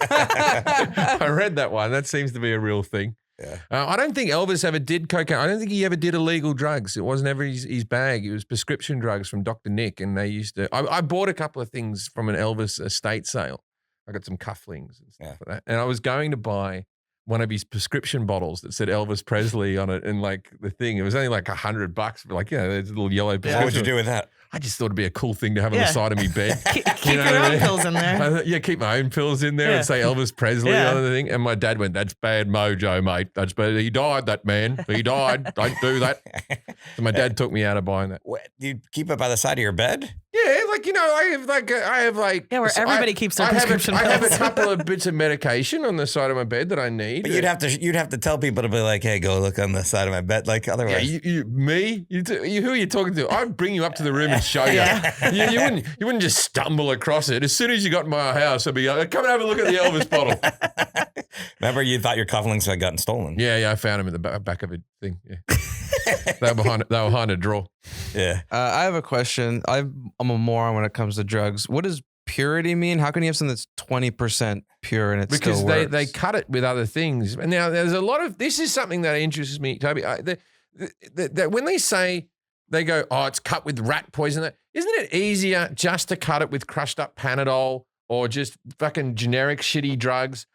I read that one. That seems to be a real thing. Yeah. I don't think Elvis ever did cocaine. I don't think he ever did illegal drugs. It wasn't ever his bag. It was prescription drugs from Dr. Nick. And they used to, I bought a couple of things from an Elvis estate sale. I got some cufflinks and stuff like that. And I was going to buy one of his prescription bottles that said Elvis Presley on it. And like the thing, it was only like $100, but like, there's a little yellow. What would you do with that? I just thought it'd be a cool thing to have on the side of me bed. Keep your own pills in there. Keep my own pills in there and say Elvis Presley on the thing. And my dad went, that's bad mojo, mate. That's bad. He died, that man. He died. Don't do that. So my dad took me out of buying that. What, do you keep it by the side of your bed? Yeah, I have where everybody keeps their prescription pills. I have a couple of bits of medication on the side of my bed that I need. But you'd have to tell people to be like, hey, go look on the side of my bed. Like otherwise, me? Who are you talking to? I'd bring you up to the room and show you. You wouldn't just stumble across it. As soon as you got in my house, I'd be like, come and have a look at the Elvis bottle. Remember, you thought your cufflinks had gotten stolen. Yeah, I found them in the back of a thing. Yeah. They were behind a drawer. Yeah. I have a question. I'm a moron when it comes to drugs. What does purity mean? How can you have something that's 20% pure and it still works? Because they cut it with other things. And now there's a lot of, this is something that interests me, Toby. When they say, they go, it's cut with rat poison. Isn't it easier just to cut it with crushed up Panadol or just fucking generic shitty drugs?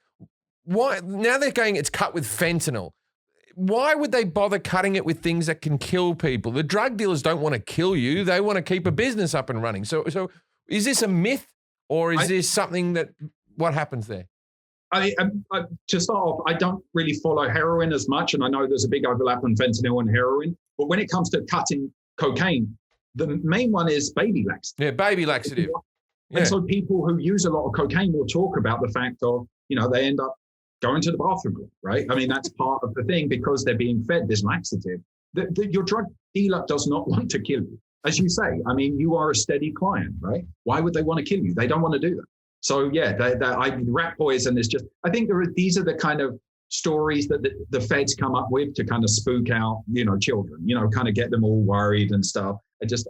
Why? Now they're going, it's cut with fentanyl. Why would they bother cutting it with things that can kill people? The drug dealers don't want to kill you. They want to keep a business up and running. So is this a myth or is this something what happens there? To start off, I don't really follow heroin as much. And I know there's a big overlap on fentanyl and heroin. But when it comes to cutting cocaine, the main one is baby laxative. Yeah, baby laxative. And so people who use a lot of cocaine will talk about the fact of, they end up going to the bathroom, right? I mean, that's part of the thing because they're being fed this laxative. Your drug dealer does not want to kill you. As you say, I mean, you are a steady client, right? Why would they want to kill you? They don't want to do that. So rat poison is just, I think these are the kind of stories that the feds come up with to kind of spook out, children, kind of get them all worried and stuff.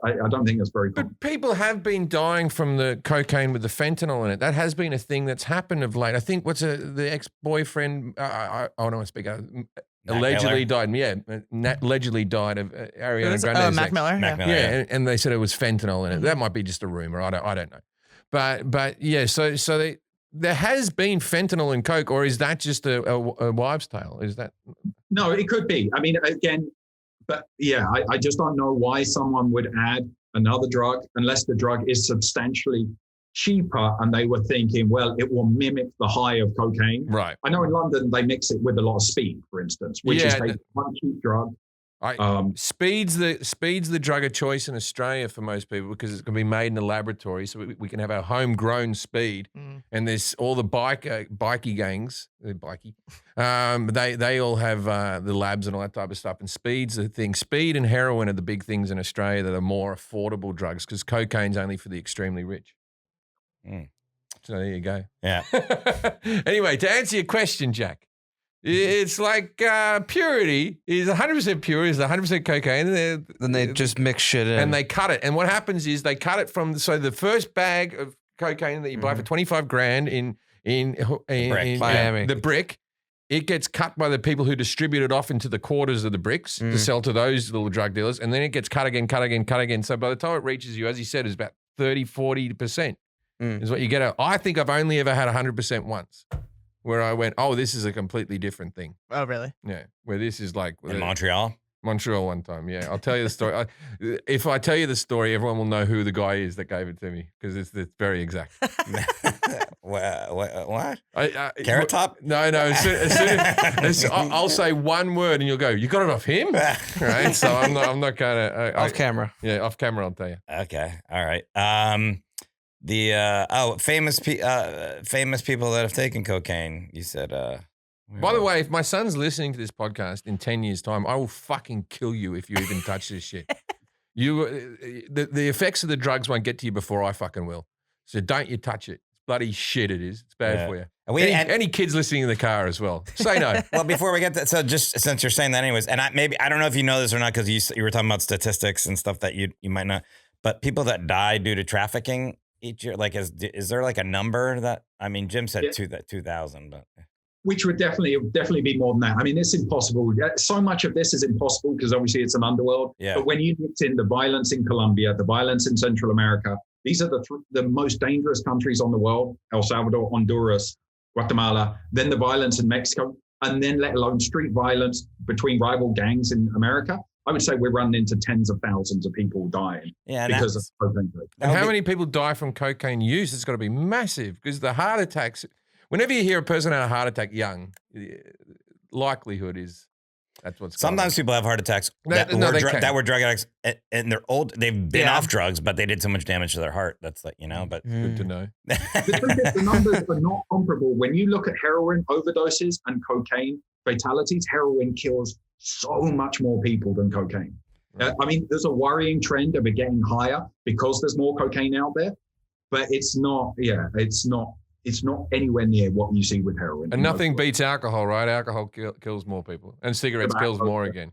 I don't think that's very common. But people have been dying from the cocaine with the fentanyl in it. That has been a thing that's happened of late. I think the ex-boyfriend, I don't want to speak out, allegedly died. Yeah, allegedly died of Ariana Grande's Mac Miller. Yeah, and they said it was fentanyl in it. That might be just a rumor. I don't know. But yeah, so there has been fentanyl in Coke, or is that just a wives' tale? Is that? No, it could be. I mean, again, but yeah, I just don't know why someone would add another drug unless the drug is substantially cheaper, and they were thinking, well, it will mimic the high of cocaine. Right. I know in London they mix it with a lot of speed, for instance, which is taking one cheap drug. Speed's the drug of choice in Australia for most people because it's going to be made in a laboratory, so we can have our homegrown speed. And there's all the bikey gangs, they all have the labs and all that type of stuff. And speed's the thing. Speed and heroin are the big things in Australia that are more affordable drugs because cocaine's only for the extremely rich. So there you go. Yeah. Anyway, to answer your question, Jack. It's like purity is 100% pure, is 100% cocaine. And then they just mix shit in. And they cut it. And what happens is they cut it from, so the first bag of cocaine that you buy for 25 grand in Miami, the brick, it gets cut by the people who distribute it off into the quarters of the bricks to sell to those little drug dealers. And then it gets cut again. So by the time it reaches you, as he said, is about 30, 40% is what you get. I think I've only ever had 100% once. Where I went, oh, this is a completely different thing. Oh, really? Yeah, where this is like... In Montreal? Montreal one time, yeah. I'll tell you the story. If I tell you the story, everyone will know who the guy is that gave it to me because it's very exact. What? Carrot Top? No. I'll say one word and you'll go, you got it off him? Right? So I'm not going to... Off camera. Yeah, off camera, I'll tell you. Okay, all right. Famous people that have taken cocaine. You said. By the way, if my son's listening to this podcast in 10 years' time, I will fucking kill you if you even touch this shit. The effects of the drugs won't get to you before I fucking will. So don't you touch it. It's bloody shit. It is. It's bad for you. Any kids listening in the car as well. Say no. Well, before we get to, so just since you're saying that, anyways, and I don't know if you know this or not because you were talking about statistics and stuff that you might not, but people that die due to trafficking each year, like, is there like a number that, I mean, Jim said 2,000, but. Which would definitely be more than that. I mean, it's impossible. So much of this is impossible because obviously it's an underworld. Yeah. But when you mix in the violence in Colombia, the violence in Central America, these are the most dangerous countries on the world, El Salvador, Honduras, Guatemala, then the violence in Mexico, and then let alone street violence between rival gangs in America. I would say we're running into tens of thousands of people dying because of cocaine. And how many people die from cocaine use? It's got to be massive because the heart attacks. Whenever you hear a person had a heart attack young, likelihood is that's what's. Sometimes people have heart attacks that were drug addicts and they're old. They've been off drugs, but they did so much damage to their heart. That's like, but good to know. The numbers are not comparable. When you look at heroin overdoses and cocaine fatalities, heroin kills so much more people than cocaine. I mean, there's a worrying trend of it getting higher because there's more cocaine out there, but it's not anywhere near what you see with heroin. And nothing beats alcohol, right? Alcohol kills more people, and cigarettes kills more again.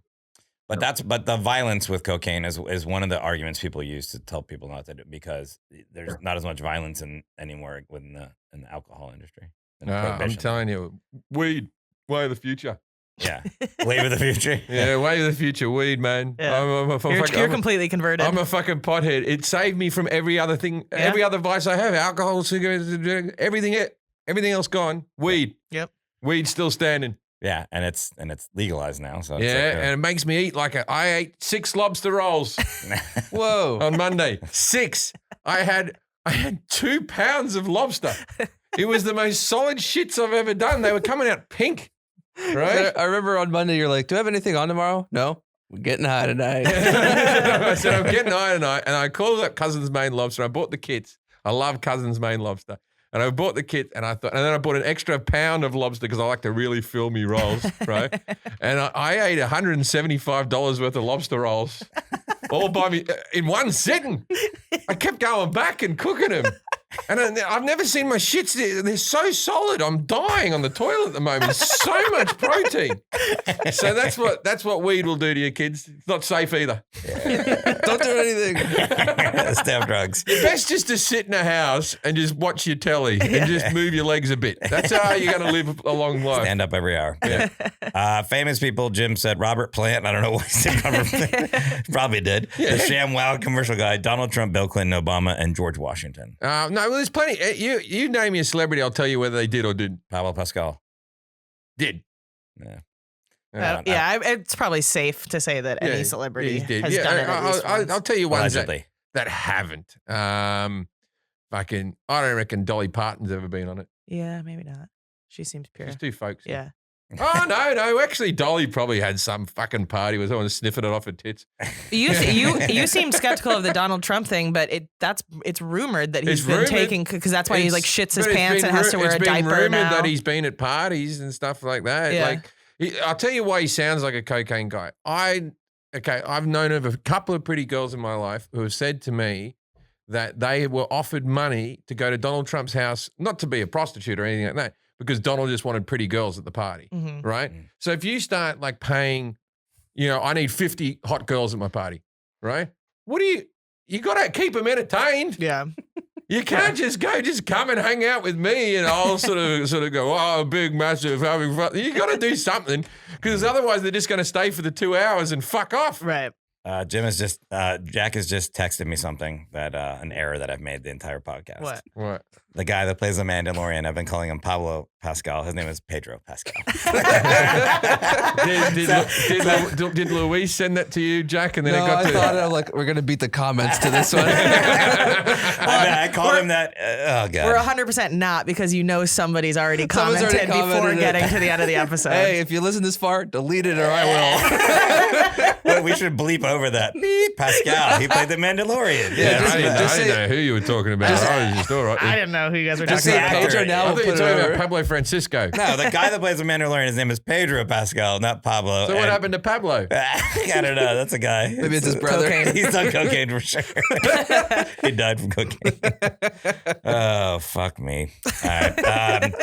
But the violence with cocaine is one of the arguments people use to tell people not to do it because there's not as much violence anymore in the alcohol industry. I'm telling you, weed, way of the future. Yeah, wave of the future. Yeah, way of the future, weed, man. Yeah. You're completely converted. I'm a fucking pothead. It saved me from every other thing, every other vice I have. Alcohol, cigarettes, everything else gone. Weed. Yep. Weed still standing. Yeah, and it's legalized now. So and it makes me eat I ate 6 lobster rolls. Whoa! On Monday, 6. I had 2 pounds of lobster. It was the most solid shits I've ever done. They were coming out pink. Right? I remember on Monday you're like, do I have anything on tomorrow? No. We're getting high tonight. I said, I'm getting high tonight. And I called up Cousin's Maine Lobster. I bought the kits. I love Cousin's Maine Lobster. And I bought the kit and then I bought an extra pound of lobster because I like to really fill me rolls, right? And I ate $175 worth of lobster rolls all by me in one sitting. I kept going back and cooking them. And I've never seen my shits. They're so solid. I'm dying on the toilet at the moment. So much protein. So that's what weed will do to your kids. It's not safe either. Don't do anything. Stay off drugs. It's best just to sit in a house and just watch your telly and just move your legs a bit. That's how you're going to live a long life. Stand up every hour. Yeah. Famous people, Jim said Robert Plant. I don't know what he said. Probably did. Yeah. The ShamWow commercial guy, Donald Trump, Bill Clinton, Obama, and George Washington. No, well, there's plenty. You name me a celebrity, I'll tell you whether they did or didn't. Pablo Pascal. Did. Yeah. It's probably safe to say that any celebrity has done it at least once. I'll tell you ones Allegedly. that haven't. fucking, I don't reckon Dolly Parton's ever been on it. Yeah, maybe not. She seems pure. She's too folksy. Yeah. Oh, no. Actually, Dolly probably had some fucking party where someone was sniffing it off her tits. You seem skeptical of the Donald Trump thing, but it's rumored that he's been taking, because that's why he like shits his pants and has to wear a diaper now. It's been rumored that he's been at parties and stuff like that. Yeah. I'll tell you why he sounds like a cocaine guy. I've known of a couple of pretty girls in my life who have said to me that they were offered money to go to Donald Trump's house, not to be a prostitute or anything like that, because Donald just wanted pretty girls at the party, right? So if you start like paying, I need 50 hot girls at my party, right? You got to keep them entertained. Yeah. You can't just come and hang out with me and I'll sort of go, oh, big, massive, having fun. You got to do something, because otherwise they're just going to stay for the 2 hours and fuck off. Right. Jack has just texted me something that an error that I've made the entire podcast. What? The guy that plays the Mandalorian, I've been calling him Pablo Pascal. His name is Pedro Pascal. Did Luis send that to you, Jack? And then No, I thought we're gonna beat the comments to this one. I called him that. Oh god. We're 100% not, because somebody's already commented before getting to the end of the episode. Hey, if you listen this far, delete it or I will. Well, we should bleep over that. Pascal, he played the Mandalorian. Yeah, I didn't know who you were talking about. I was just all right. I didn't know who you guys were Just talking say about. Pedro now. I We'll thought you were put it talking over. about Pablo Francisco. No, the guy that plays the Mandalorian, his name is Pedro Pascal, not Pablo. So what happened to Pablo? I don't know. That's a guy. Maybe it's his brother. Cocaine. He's on cocaine for sure. He died from cocaine. Oh, fuck me. All right.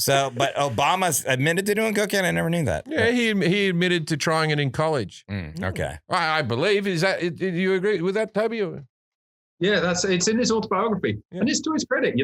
But Obama admitted to doing cocaine? I never knew that. Yeah, he admitted to trying it in college. Okay. I believe. Do you agree with that, Toby? Yeah, it's in his autobiography. Yeah. And it's to his credit,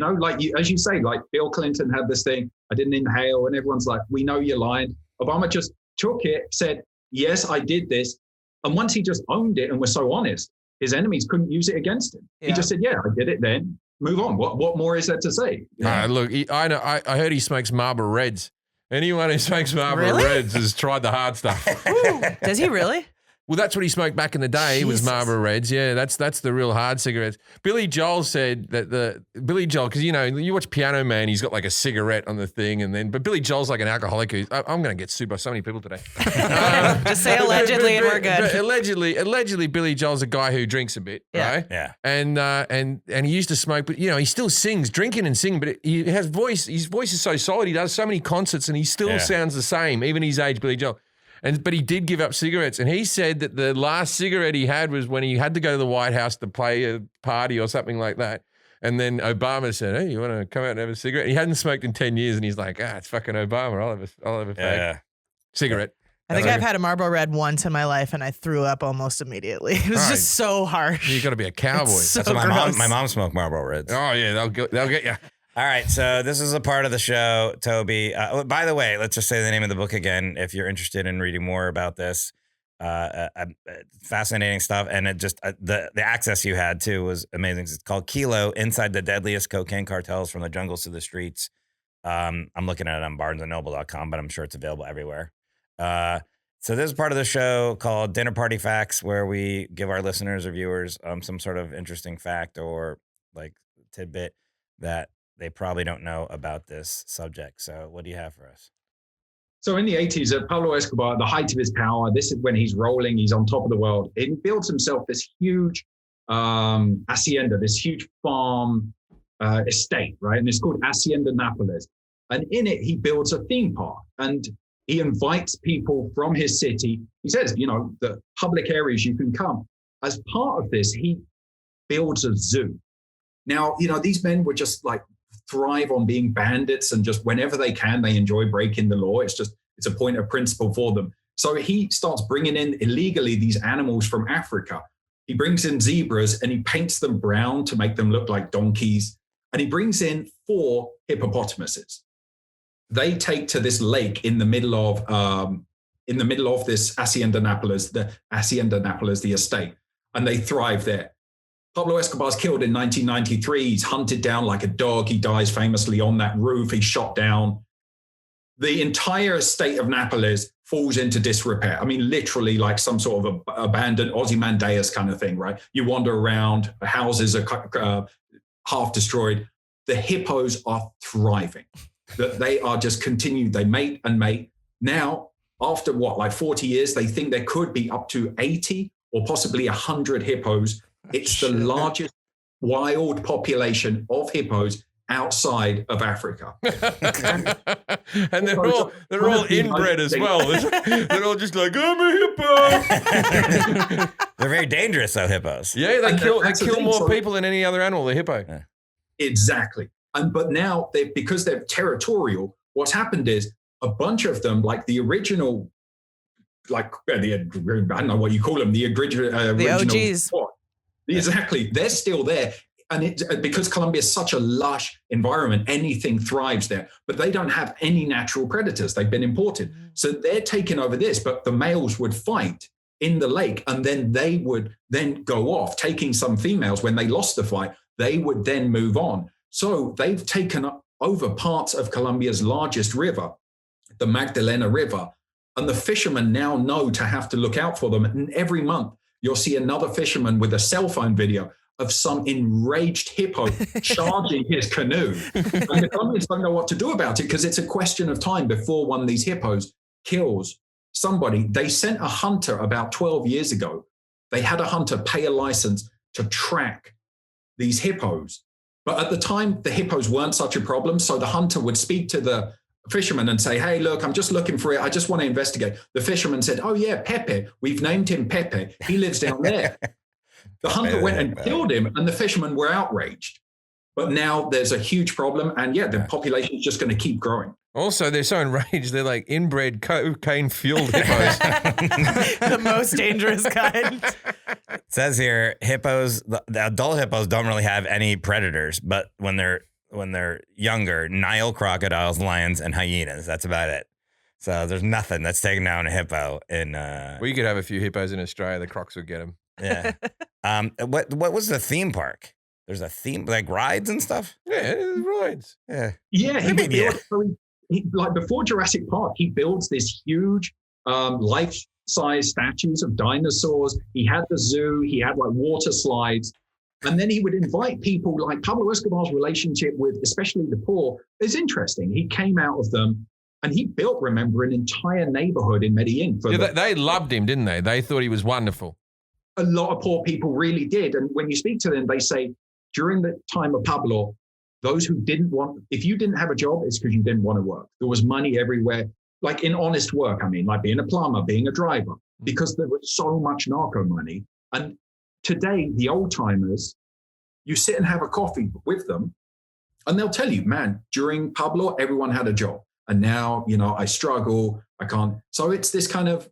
as you say, like Bill Clinton had this thing, I didn't inhale, and everyone's like, we know you lied. Obama just took it, said, yes, I did this. And once he just owned it and was so honest, his enemies couldn't use it against him. Yeah. He just said, yeah, I did it then. Move on. What more is there to say? Look, I know. I heard he smokes Marlboro Reds. Anyone who smokes Marlboro Really? Reds has tried the hard stuff. Does he really? Well, that's what he smoked back in the day. Was Jesus. Marlboro Reds. Yeah, that's the real hard cigarettes. Billy Joel said that because you watch Piano Man, he's got like a cigarette on the thing, but Billy Joel's like an alcoholic. I'm going to get sued by so many people today. Just say allegedly and we're good. But allegedly, Billy Joel's a guy who drinks a bit, right? Yeah. And he used to smoke, but he still sings, drinking and singing. But he has voice. His voice is so solid. He does so many concerts, and he still sounds the same, even his age, Billy Joel. But he did give up cigarettes, and he said that the last cigarette he had was when he had to go to the White House to play a party or something like that. And then Obama said, "Hey, you want to come out and have a cigarette?" He hadn't smoked in 10 years, and he's like, "It's fucking Obama. I'll have a fag. Cigarette." I think I've had a Marlboro Red once in my life, and I threw up almost immediately. It was just so harsh. You got to be a cowboy. So That's what gross. my mom smoked Marlboro Reds. Oh yeah, they'll get you. All right, so this is a part of the show, Toby. By the way, let's just say the name of the book again if you're interested in reading more about this. Fascinating stuff, and it just the access you had too was amazing. It's called Kilo: Inside the Deadliest Cocaine Cartels from the Jungles to the Streets. I'm looking at it on BarnesandNoble.com, but I'm sure it's available everywhere. So this is part of the show called Dinner Party Facts, where we give our listeners or viewers some sort of interesting fact or like tidbit that they probably don't know about this subject. So what do you have for us? So in the 80s, Pablo Escobar, at the height of his power, this is when he's rolling, he's on top of the world. He builds himself this huge hacienda, this huge farm estate, right? And it's called Hacienda Nápoles. And in it, he builds a theme park. And he invites people from his city. He says, the public areas you can come. As part of this, he builds a zoo. Now, these men were just like thrive on being bandits, and just whenever they can, they enjoy breaking the law. It's a point of principle for them. So he starts bringing in illegally these animals from Africa. He brings in zebras and he paints them brown to make them look like donkeys. And he brings in 4 hippopotamuses. They take to this lake in the middle of this Hacienda Nápoles, the estate, and they thrive there. Pablo Escobar's killed in 1993. He's hunted down like a dog. He dies famously on that roof. He's shot down. The entire state of Nápoles falls into disrepair. I mean, literally like some sort of abandoned Ozymandias kind of thing, right? You wander around, houses are half destroyed. The hippos are thriving. That they are just continued. They mate and mate. Now, after like 40 years, they think there could be up to 80 or possibly 100 hippos. It's the largest wild population of hippos outside of Africa. And they're all inbred as well. They're all just like, I'm a hippo. They're very dangerous, though, hippos. Yeah, they kill more people than any other animal, the hippo. Yeah. Exactly. But now, because they're territorial, what's happened is a bunch of them, like the original, I don't know what you call them, the original OGs. Exactly. They're still there. And because Colombia is such a lush environment, anything thrives there. But they don't have any natural predators. They've been imported. So they're taking over this, but the males would fight in the lake, and then they would then go off, taking some females. When they lost the fight, they would then move on. So they've taken over parts of Colombia's largest river, the Magdalena River. And the fishermen now know to have to look out for them. And every month, you'll see another fisherman with a cell phone video of some enraged hippo charging his canoe. And the Colombians don't know what to do about it, because it's a question of time before one of these hippos kills somebody. They sent a hunter about 12 years ago. They had a hunter pay a license to track these hippos. But at the time, the hippos weren't such a problem. So the hunter would speak to the fisherman and say, hey, look, I'm just looking for it. I just want to investigate. The fisherman said, oh, yeah, Pepe. We've named him Pepe. He lives down there. The hunter went and killed him, and the fishermen were outraged. But now there's a huge problem. And yeah, the population is just going to keep growing. Also, they're so enraged, they're like inbred cocaine-fueled hippos. The most dangerous kind. It says here, hippos, the adult hippos don't really have any predators, but when they're younger, Nile crocodiles, lions, and hyenas. That's about it. So there's nothing that's taking down a hippo in. We could have a few hippos in Australia. The crocs would get them. Yeah. What was the theme park? There's a theme, like rides and stuff. Yeah, rides. Yeah. Yeah, like before Jurassic Park, he builds this huge life-size statues of dinosaurs. He had the zoo. He had like water slides. And then he would invite people. Like Pablo Escobar's relationship with especially the poor is interesting. He came out of them, and he built, remember, an entire neighborhood in Medellin. They loved him, didn't they? They thought he was wonderful. A lot of poor people really did. And when you speak to them, they say during the time of Pablo, those who if you didn't have a job, it's because you didn't want to work. There was money everywhere, like in honest work. I mean, like being a plumber, being a driver, because there was so much narco money. And today, the old timers, you sit and have a coffee with them, and they'll tell you, man, during Pablo, everyone had a job. And now, I struggle, I can't. So it's this kind of,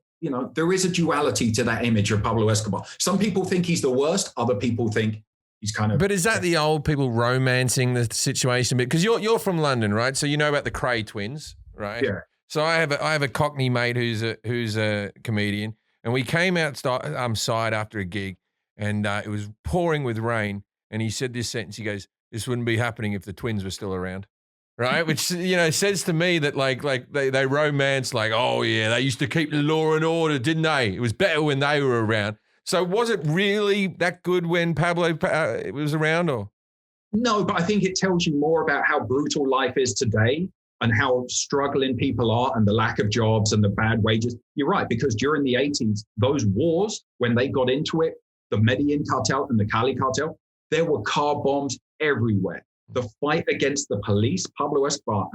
there is a duality to that image of Pablo Escobar. Some people think he's the worst. Other people think he's kind of. But is that the old people romancing the situation? Because you're from London, right? So you know about the Cray twins, right? Yeah. So I have a Cockney mate who's a comedian, and we came outside after a gig, and it was pouring with rain, and he said this sentence. He goes, "This wouldn't be happening if the twins were still around." Right, which says to me that like they romance, like, oh yeah, they used to keep the law and order, didn't they? It was better when they were around. So was it really that good when Pablo was around, or? No, but I think it tells you more about how brutal life is today and how struggling people are, and the lack of jobs and the bad wages. You're right, because during the 80s, those wars, when they got into it, the Medellin cartel and the Cali cartel, there were car bombs everywhere. The fight against the police, Pablo Escobar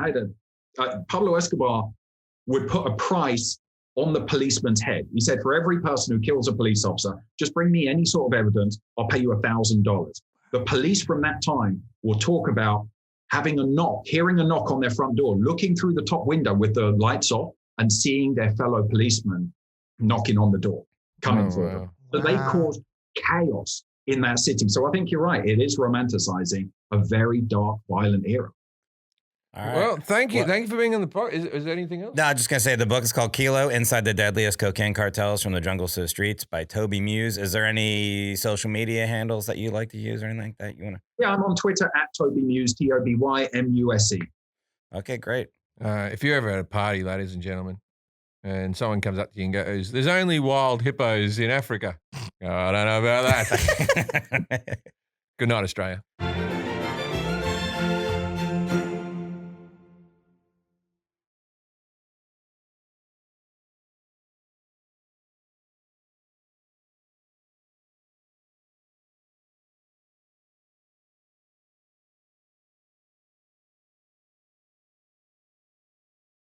would put a price on the policeman's head. He said, for every person who kills a police officer, just bring me any sort of evidence, I'll pay you $1,000. The police from that time will talk about hearing a knock on their front door, looking through the top window with the lights off and seeing their fellow policemen knocking on the door, coming for them. So they caused chaos in that city. So I think you're right. It is romanticizing a very dark, violent era. All right. Well, thank you. Thank you for being on the podcast. Is there anything else? No, I'm just going to say the book is called Kilo, Inside the Deadliest Cocaine Cartels from the Jungles to the Streets by Toby Muse. Is there any social media handles that you like to use or anything that you want to? Yeah, I'm on Twitter at Toby Muse, TobyMuse. Okay, great. If you're ever at a party, ladies and gentlemen, and someone comes up to you and goes, there's only wild hippos in Africa. Oh, I don't know about that. Good night, Australia.